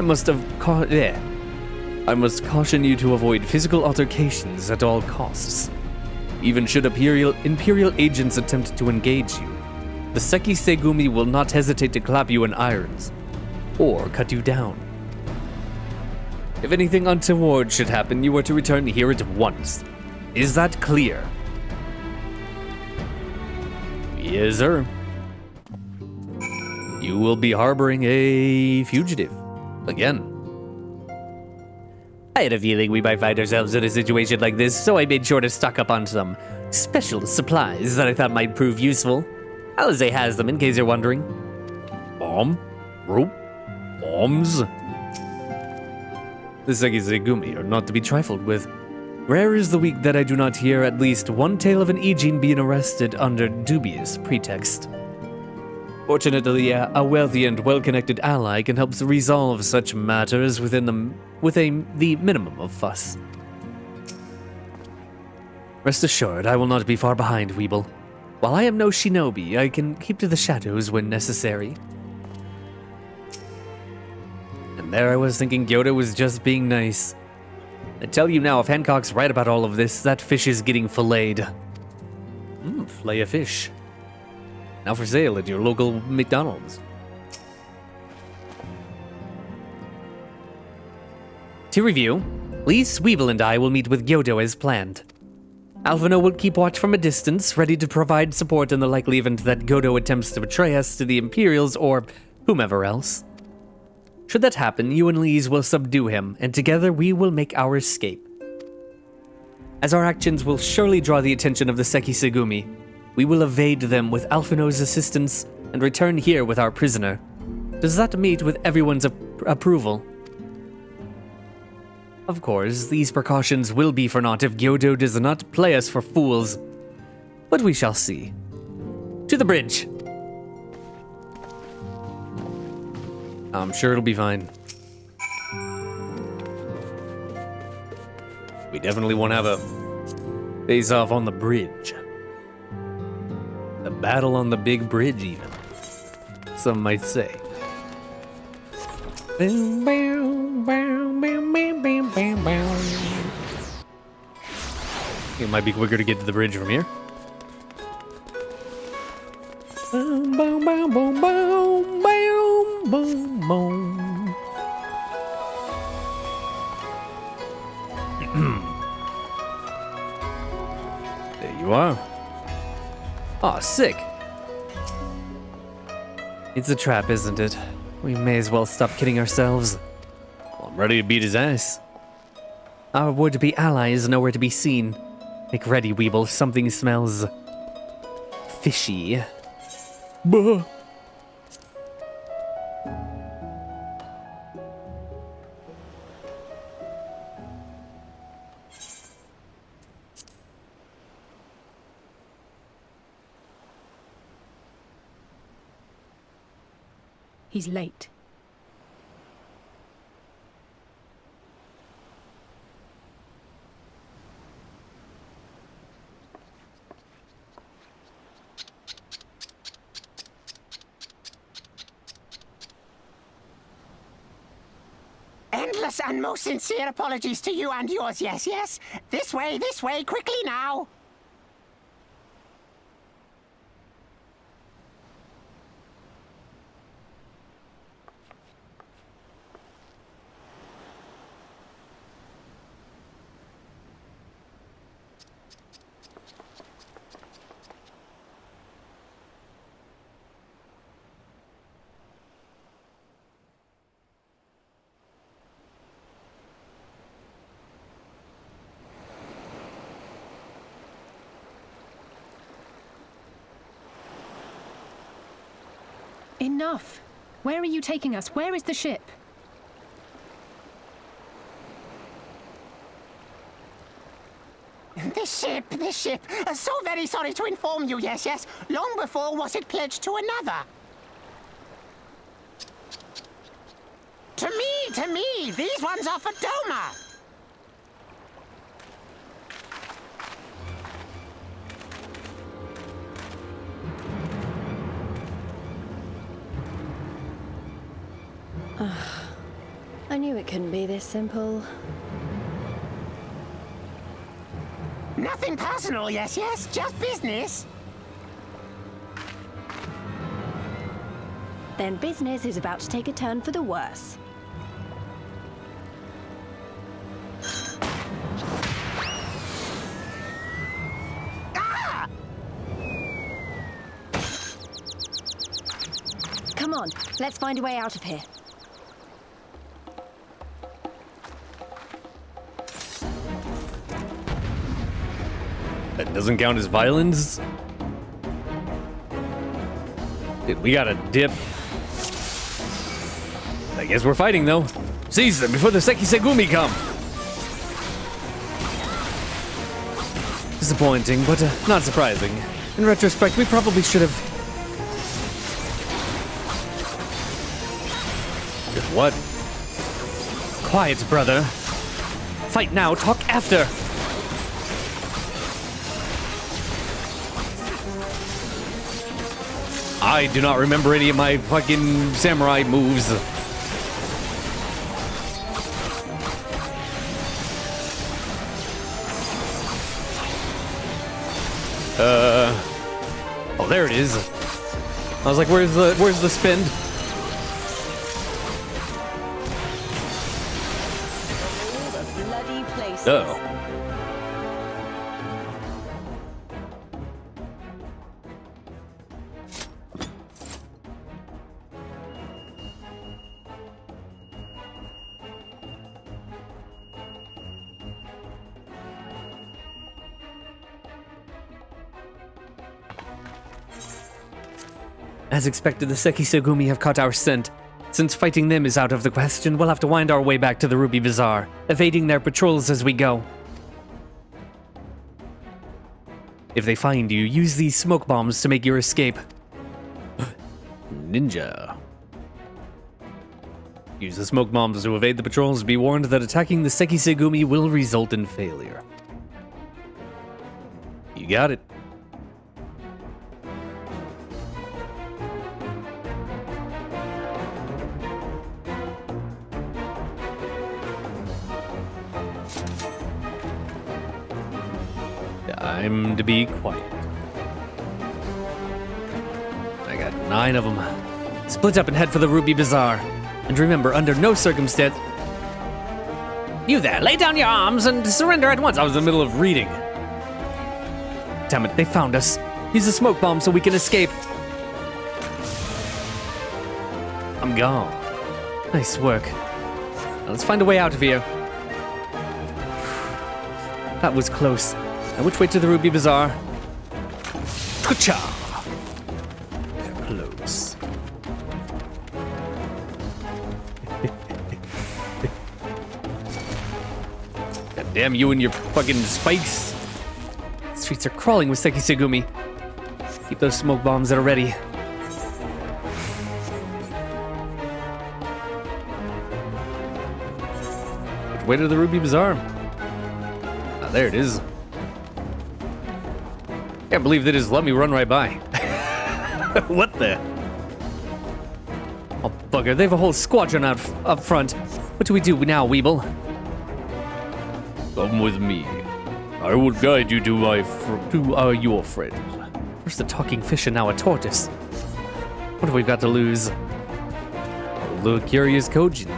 must caution you to avoid physical altercations at all costs. Even should Imperial agents attempt to engage you, the Seki Segumi will not hesitate to clap you in irons, or cut you down. If anything untoward should happen, you are to return here at once. Is that clear? Yes, sir. You will be harboring a fugitive. Again. I had a feeling we might find ourselves in a situation like this, so I made sure to stock up on some special supplies that I thought might prove useful. Alize has them, in case you're wondering. Bomb? Rope? Bombs? The Seki Segumi are not to be trifled with. Rare is the week that I do not hear at least one tale of an Ijin being arrested under dubious pretext. Fortunately, a wealthy and well-connected ally can help resolve such matters with the minimum of fuss. Rest assured, I will not be far behind, Weeble. While I am no shinobi, I can keep to the shadows when necessary. And there I was thinking Gyoto was just being nice. I tell you now, if Hancock's right about all of this, that fish is getting filleted. Fillet of fish. Now for sale at your local McDonald's. To review, Lise, Weeble, and I will meet with Gyoto as planned. Alphino will keep watch from a distance, ready to provide support in the likely event that Gyoto attempts to betray us to the Imperials or whomever else. Should that happen, you and Lise will subdue him, and together we will make our escape. As our actions will surely draw the attention of the Seki Segumi, we will evade them with Alphino's assistance and return here with our prisoner. Does that meet with everyone's approval? Of course, these precautions will be for naught if Gyodo does not play us for fools. But we shall see. To the bridge. I'm sure it'll be fine. We definitely won't have a face-off on the bridge. The battle on the big bridge, even. Some might say. Boom, boom, boom, boom, boom, boom, boom, boom. It might be quicker to get to the bridge from here. Boom, boom, boom, boom, boom, boom, boom, boom. There you are. Aw, sick. It's a trap, isn't it? We may as well stop kidding ourselves. Well, I'm ready to beat his ass. Our would-be ally is nowhere to be seen. Make ready, Weeble. Something smells fishy. Buh. He's late. Endless and most sincere apologies to you and yours, yes, yes. This way, quickly now. Enough! Where are you taking us? Where is the ship? This ship. So very sorry to inform you, yes, yes. Long before was it pledged to another. To me, these ones are for Doma. I knew it couldn't be this simple. Nothing personal, yes, yes, just business. Then business is about to take a turn for the worse. Ah! Come on, let's find a way out of here. That doesn't count as violence? Dude, we gotta dip. I guess we're fighting, though. Seize them before the Sekisegumi come! Disappointing, but not surprising. In retrospect, we probably should have... What? Quiet, brother. Fight now, talk after! I do not remember any of my fucking samurai moves. Oh, there it is. I was like, where's the spin? Bloody place. Uh-oh. As expected, the Sekisegumi have caught our scent. Since fighting them is out of the question, we'll have to wind our way back to the Ruby Bazaar, evading their patrols as we go. If they find you, use these smoke bombs to make your escape. Ninja. Use the smoke bombs to evade the patrols. Be warned that attacking the Sekisegumi will result in failure. You got it. Time to be quiet. I got 9 of them. Split up and head for the Ruby Bazaar. And remember, under no circumstance... You there, lay down your arms and surrender at once. I was in the middle of reading. Damn it, they found us. Use the smoke bomb so we can escape. I'm gone. Nice work. Now let's find a way out of here. That was close. Now which way to the Ruby Bazaar? Ka-cha! They're close. God damn you and your fucking spikes. The streets are crawling with Sekisegumi. Keep those smoke bombs at a ready. Which way to the Ruby Bazaar? Ah, there it is. Can't believe they just let me run right by. What the? Oh, bugger, they have a whole squadron out up front. What do we do now, Weeble? Come with me. I will guide you to your friends. First a talking fish and now a tortoise. What have we got to lose? A little curious Kojin.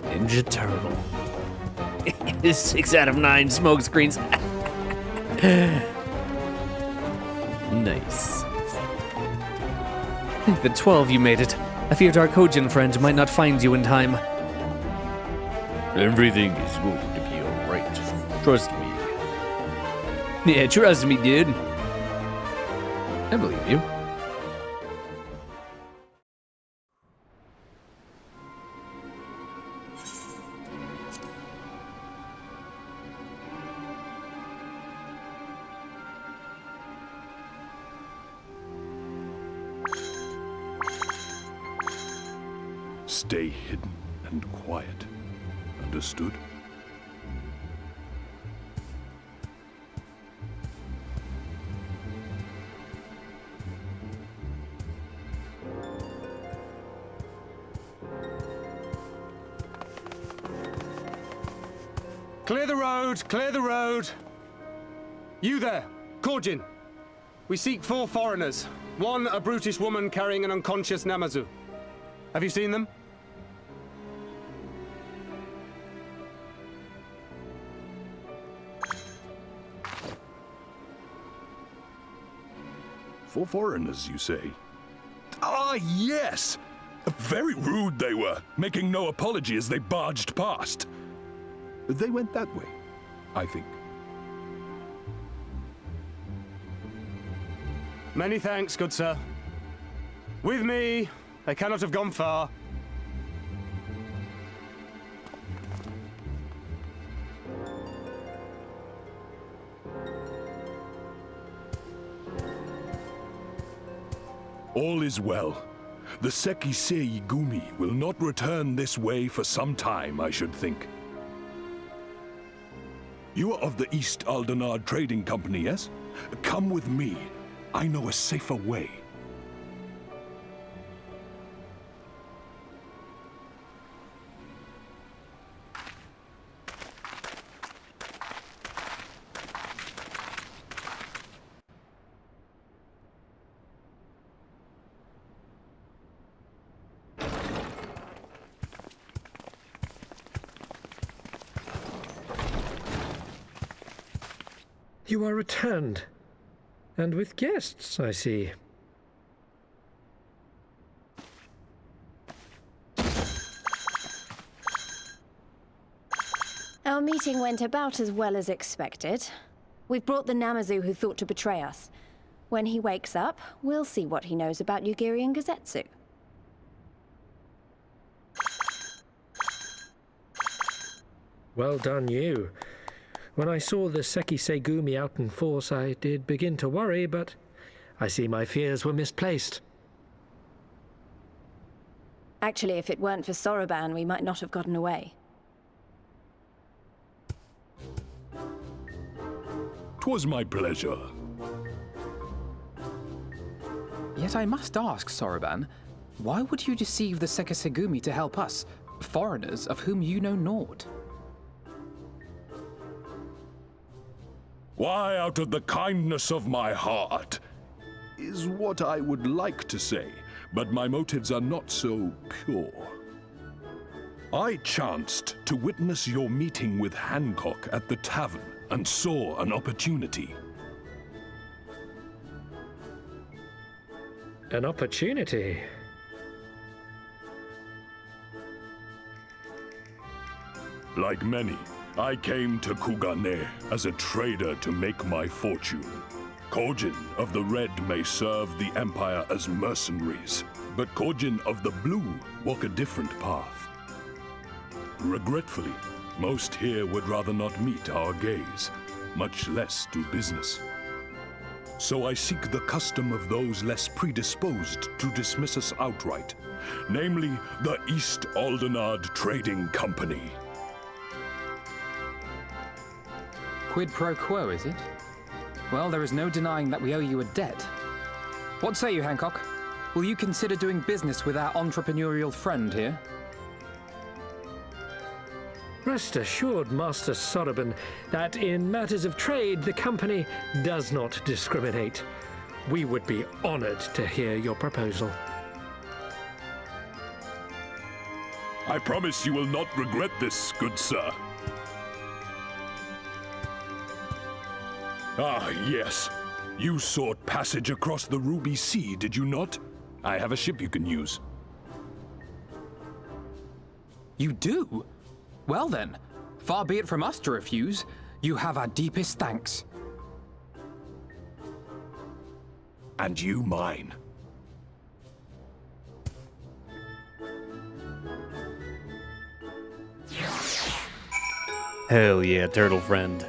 Ninja Turtle. 6 out of 9 smoke screens. Nice. The 12 you made it. I feared our Kojin friend might not find you in time. Everything is going to be alright. Trust me. Yeah, trust me, dude. I believe you. Stay hidden and quiet. Understood? Clear the road! Clear the road! You there, Korjin. We seek 4 foreigners. 1, a brutish woman carrying an unconscious Namazu. Have you seen them? For foreigners, you say? Ah, yes! Very rude they were, making no apology as they barged past. They went that way, I think. Many thanks, good sir. With me, they cannot have gone far. All is well. The Sekisei-gumi will not return this way for some time, I should think. You are of the East Aldenard Trading Company, yes? Come with me. I know a safer way. You are returned. And with guests, I see. Our meeting went about as well as expected. We've brought the Namazu who thought to betray us. When he wakes up, we'll see what he knows about Yugirian Gazetsu. Well done, you. When I saw the Seki Segumi out in force, I did begin to worry, but I see my fears were misplaced. Actually, if it weren't for Soroban, we might not have gotten away. 'Twas my pleasure. Yet I must ask, Soroban, why would you deceive the Sekisegumi to help us, foreigners of whom you know naught? Why, out of the kindness of my heart, is what I would like to say, but my motives are not so pure. I chanced to witness your meeting with Hancock at the tavern and saw an opportunity. An opportunity? Like many, I came to Kugane as a trader to make my fortune. Kojin of the Red may serve the Empire as mercenaries, but Kojin of the Blue walk a different path. Regretfully, most here would rather not meet our gaze, much less do business. So I seek the custom of those less predisposed to dismiss us outright, namely the East Aldenard Trading Company. Quid pro quo, is it? Well, there is no denying that we owe you a debt. What say you, Hancock? Will you consider doing business with our entrepreneurial friend here? Rest assured, Master Soroban, that in matters of trade, the company does not discriminate. We would be honored to hear your proposal. I promise you will not regret this, good sir. Ah, yes. You sought passage across the Ruby Sea, did you not? I have a ship you can use. You do? Well then, far be it from us to refuse. You have our deepest thanks. And you mine. Hell yeah, turtle friend.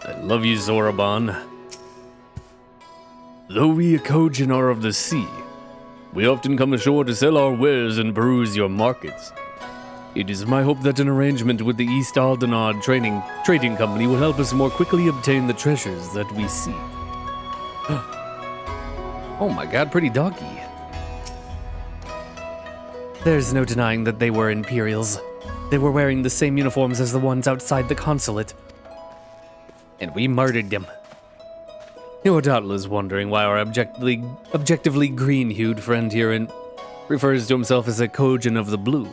I love you, Soroban. Though we a Kojin are of the sea, we often come ashore to sell our wares and peruse your markets. It is my hope that an arrangement with the East Aldenard Trading Company will help us more quickly obtain the treasures that we seek. Oh my god, pretty doggy. There's no denying that they were Imperials. They were wearing the same uniforms as the ones outside the consulate. And we murdered them. You're doubtless wondering why our objectively green-hued friend here refers to himself as a Kojin of the Blue.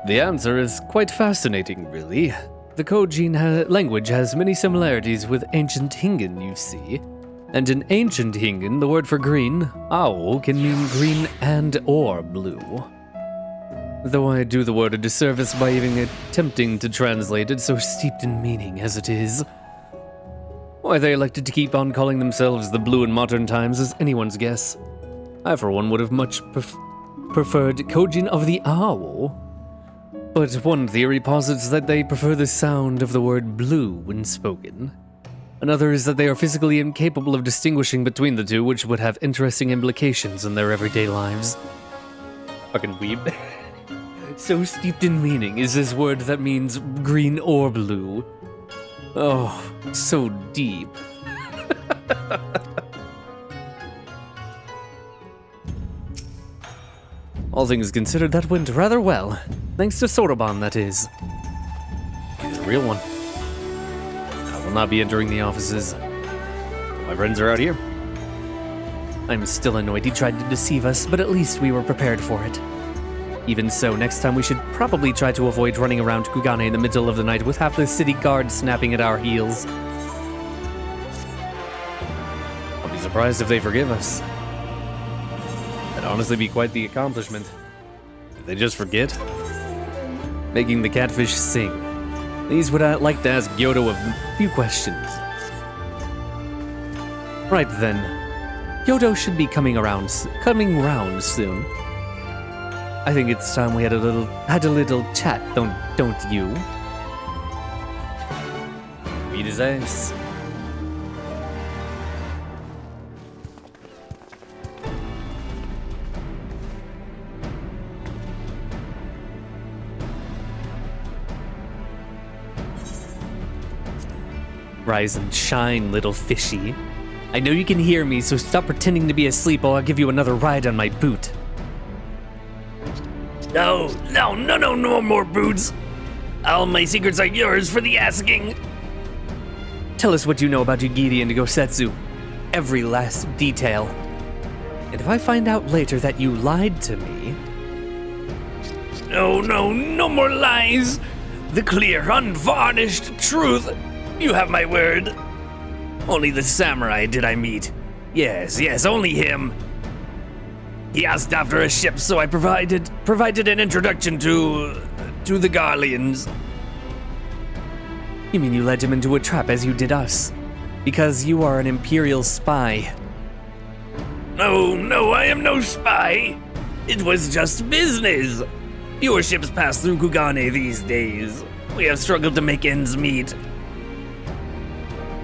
The answer is quite fascinating, really. The Kojin language has many similarities with ancient Hingan, you see. And in ancient Hingan, the word for green, ao, can mean green and or blue. Though I do the word a disservice by even attempting to translate it so steeped in meaning as it is. Why they elected to keep on calling themselves the Blue in modern times is anyone's guess. I, for one, would have much preferred Kojin of the Ao. But one theory posits that they prefer the sound of the word blue when spoken. Another is that they are physically incapable of distinguishing between the two, which would have interesting implications in their everyday lives. Fucking weeb. So steeped in meaning is this word that means green or blue. Oh, so deep. All things considered, that went rather well. Thanks to Soroban, that is. He's a real one. I will not be entering the offices. My friends are out here. I'm still annoyed he tried to deceive us, but at least we were prepared for it. Even so, next time we should probably try to avoid running around Kugane in the middle of the night with half the city guard snapping at our heels. I'll be surprised if they forgive us. That'd honestly be quite the accomplishment. If they just forget. Making the catfish sing. These would like to ask Gyodo a few questions. Right then. Gyodo should be coming round soon. I think it's time we had a little chat, don't you? Read his eyes. Rise and shine, little fishy. I know you can hear me, so stop pretending to be asleep or I'll give you another ride on my boot. No more boots. All my secrets are yours for the asking. Tell us what you know about Yugiri and Gosetsu. Every last detail. And if I find out later that you lied to me... No more lies. The clear, unvarnished truth. You have my word. Only the samurai did I meet. Yes, only him. He asked after a ship, so I provided an introduction to the Garleans. You mean you led him into a trap as you did us? Because you are an Imperial spy. No, I am no spy. It was just business. Fewer ships pass through Kugane these days. We have struggled to make ends meet.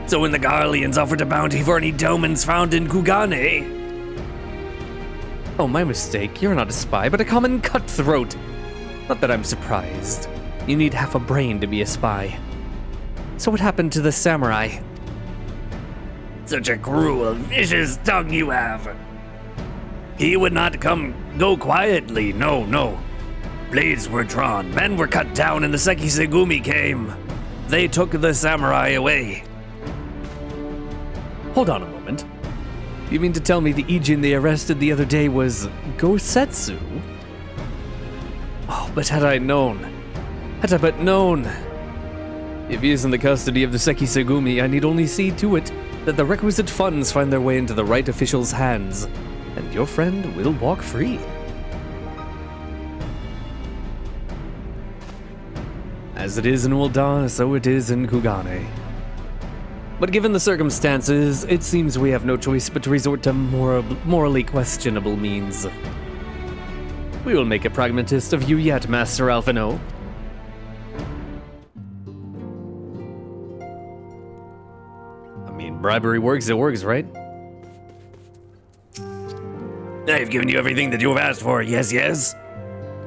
So when the Garleans offered a bounty for any domans found in Kugane... Oh, my mistake. You're not a spy, but a common cutthroat. Not that I'm surprised. You need half a brain to be a spy. So what happened to the samurai? Such a cruel, vicious tongue you have. He would not go quietly, no. Blades were drawn, men were cut down, and the Sekisegumi came. They took the samurai away. Hold on a moment. You mean to tell me the Ijin they arrested the other day was Gosetsu? Oh, but had I but known. If he is in the custody of the Sekisegumi, I need only see to it that the requisite funds find their way into the right official's hands, and your friend will walk free. As it is in Ul'dah, so it is in Kugane. But given the circumstances, it seems we have no choice but to resort to morally questionable means. We will make a pragmatist of you yet, Master Alphino. I mean, bribery works, it works, right? I've given you everything that you have asked for, yes?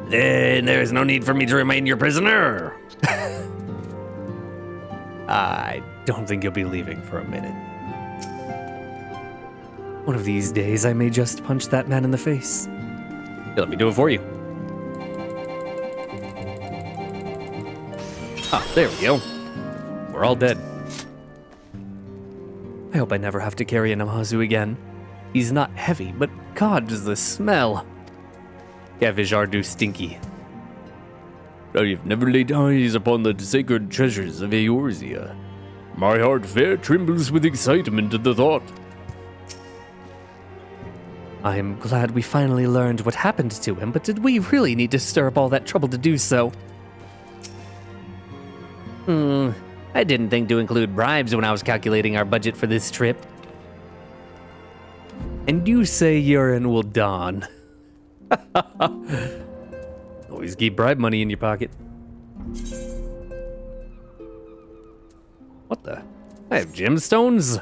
Then there is no need for me to remain your prisoner. I don't think you'll be leaving for a minute. One of these days, I may just punch that man in the face. Let me do it for you. Ah, there we go. We're all dead. I hope I never have to carry a Namazu again. He's not heavy, but God, does the smell. Cavish are do stinky. I have never laid eyes upon the sacred treasures of Eorzea. My heart fair trembles with excitement at the thought. I am glad we finally learned what happened to him, but did we really need to stir up all that trouble to do so? I didn't think to include bribes when I was calculating our budget for this trip. And you say you're in Ul'dah. Always keep bribe money in your pocket. What the? I have gemstones?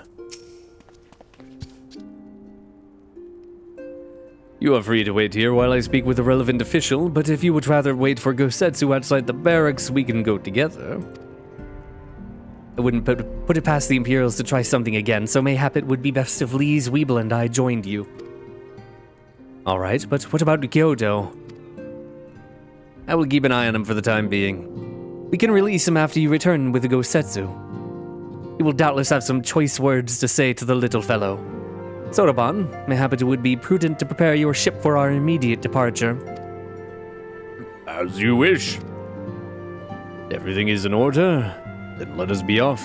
You are free to wait here while I speak with the relevant official, but if you would rather wait for Gosetsu outside the barracks, we can go together. I wouldn't put it past the Imperials to try something again, so mayhap it would be best if Lise, Weeble, and I joined you. Alright, but what about Gyodo? I will keep an eye on him for the time being. We can release him after you return with the Gosetsu. He will doubtless have some choice words to say to the little fellow. Soraban, mayhap it would be prudent to prepare your ship for our immediate departure. As you wish. Everything is in order, then let us be off.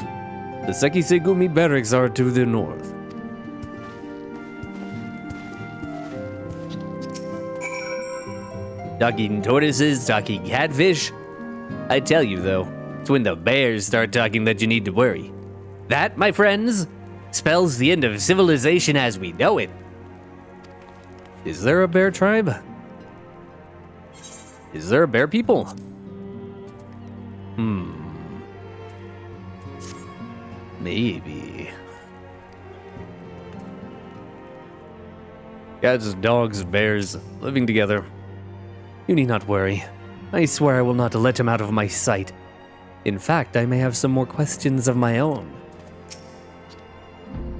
The Sekisegumi barracks are to the north. Talking tortoises, talking catfish. I tell you though, It's when the bears start talking that you need to worry. That, my friends, spells the end of civilization as we know it. Is there a bear tribe? Is there a bear people? Maybe. Cats, dogs, bears, living together. You need not worry. I swear I will not let him out of my sight. In fact, I may have some more questions of my own.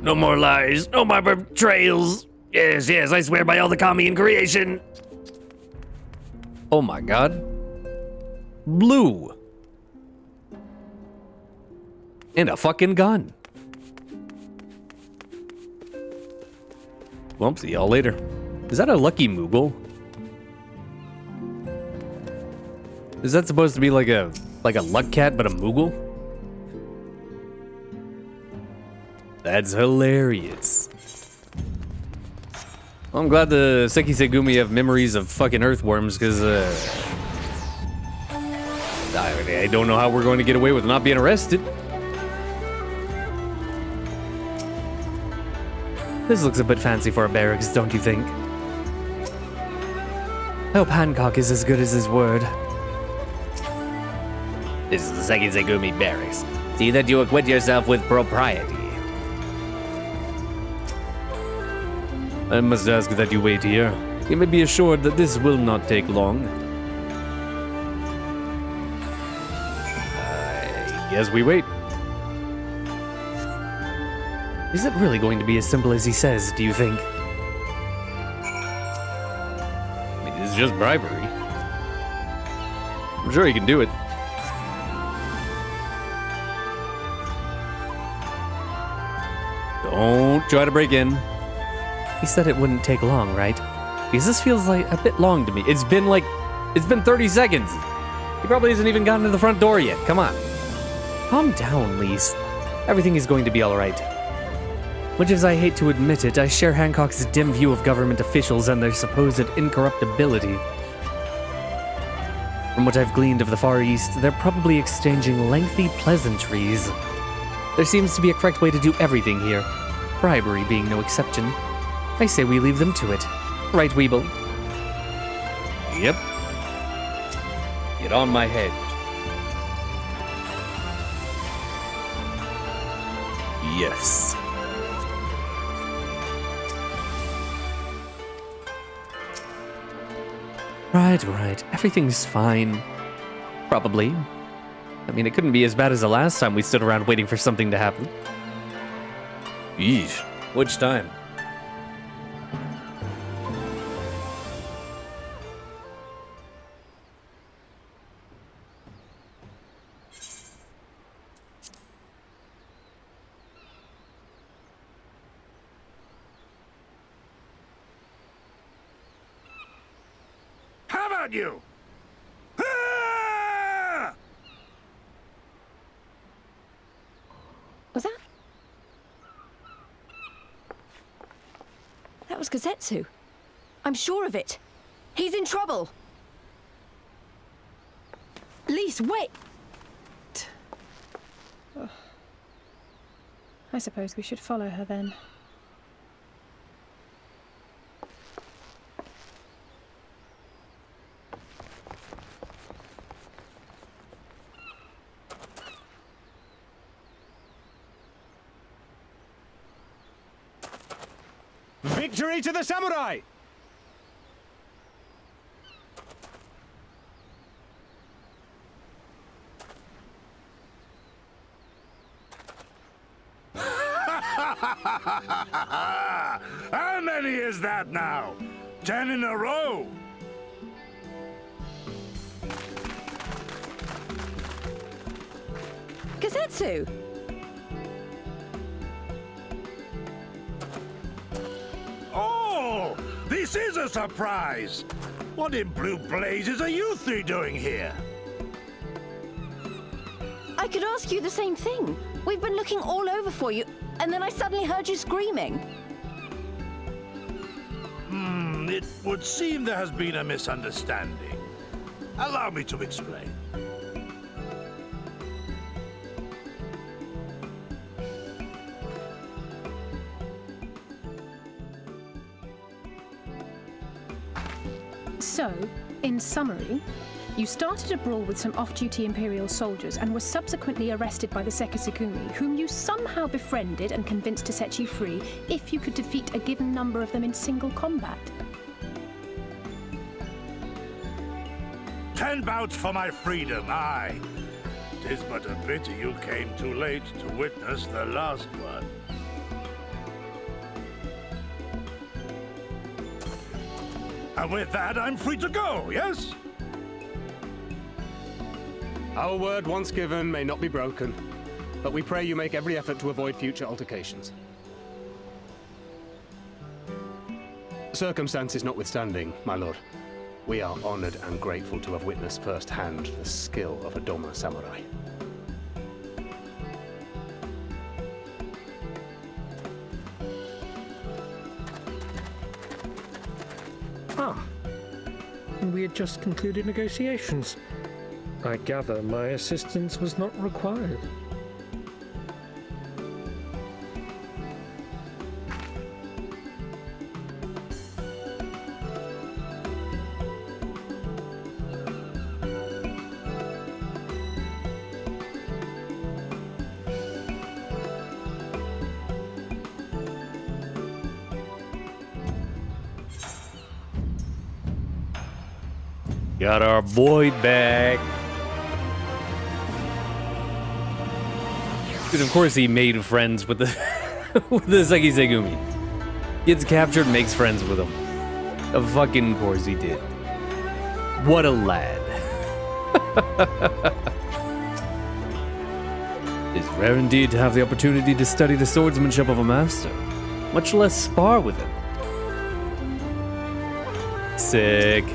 No more lies, no more betrayals. Yes, yes, I swear by all the kami in creation. Oh my god. Blue. And a fucking gun. Well, see y'all later. Is that a lucky Moogle? Is that supposed to be like a luck cat, but a Moogle? That's hilarious. Well, I'm glad the Seki Segumi have memories of fucking earthworms, because, I don't know how we're going to get away with not being arrested. This looks a bit fancy for a barracks, don't you think? I hope Hancock is as good as his word. This is the Seki Segumi barracks. See that you acquit yourself with propriety. I must ask that you wait here. You may be assured that this will not take long. Yes, we wait. Is it really going to be as simple as he says, do you think? I mean, it's just bribery. I'm sure he can do it. Don't try to break in. He said it wouldn't take long, right? Because this feels like a bit long to me. It's been 30 seconds. He probably hasn't even gotten to the front door yet. Come on. Calm down, Lise. Everything is going to be all right. Much as I hate to admit it, I share Hancock's dim view of government officials and their supposed incorruptibility. From what I've gleaned of the Far East, they're probably exchanging lengthy pleasantries. There seems to be a correct way to do everything here, bribery being no exception. I say we leave them to it. Right, Weeble? Yep. Get on my head. Yes. Right. Everything's fine. Probably. I mean, it couldn't be as bad as the last time we stood around waiting for something to happen. Yeesh. Which time? How about you? Ah! Was that? That was Gazetsu. I'm sure of it. He's in trouble. Lise, wait! I suppose we should follow her then. Victory to the samurai! How many is that now? 10 in a row? Gazetsu! Oh, this is a surprise! What in blue blazes are you three doing here? I could ask you the same thing. We've been looking all over for you, and then I suddenly heard you screaming. It would seem there has been a misunderstanding. Allow me to explain. So, in summary, you started a brawl with some off-duty Imperial soldiers and were subsequently arrested by the Sekisukumi, whom you somehow befriended and convinced to set you free if you could defeat a given number of them in single combat. 10 bouts for my freedom, aye. 'Tis but a pity you came too late to witness the last one. And with that, I'm free to go, yes? Our word once given may not be broken, but we pray you make every effort to avoid future altercations. Circumstances notwithstanding, my lord, we are honored and grateful to have witnessed firsthand the skill of a Doma samurai. Ah, and we had just concluded negotiations. I gather my assistance was not required. Got our boy back. Dude, of course he made friends with the with the Sekisukumi. Gets captured, makes friends with him. Of fucking course he did. What a lad. It's rare indeed to have the opportunity to study the swordsmanship of a master, much less spar with him. Sick.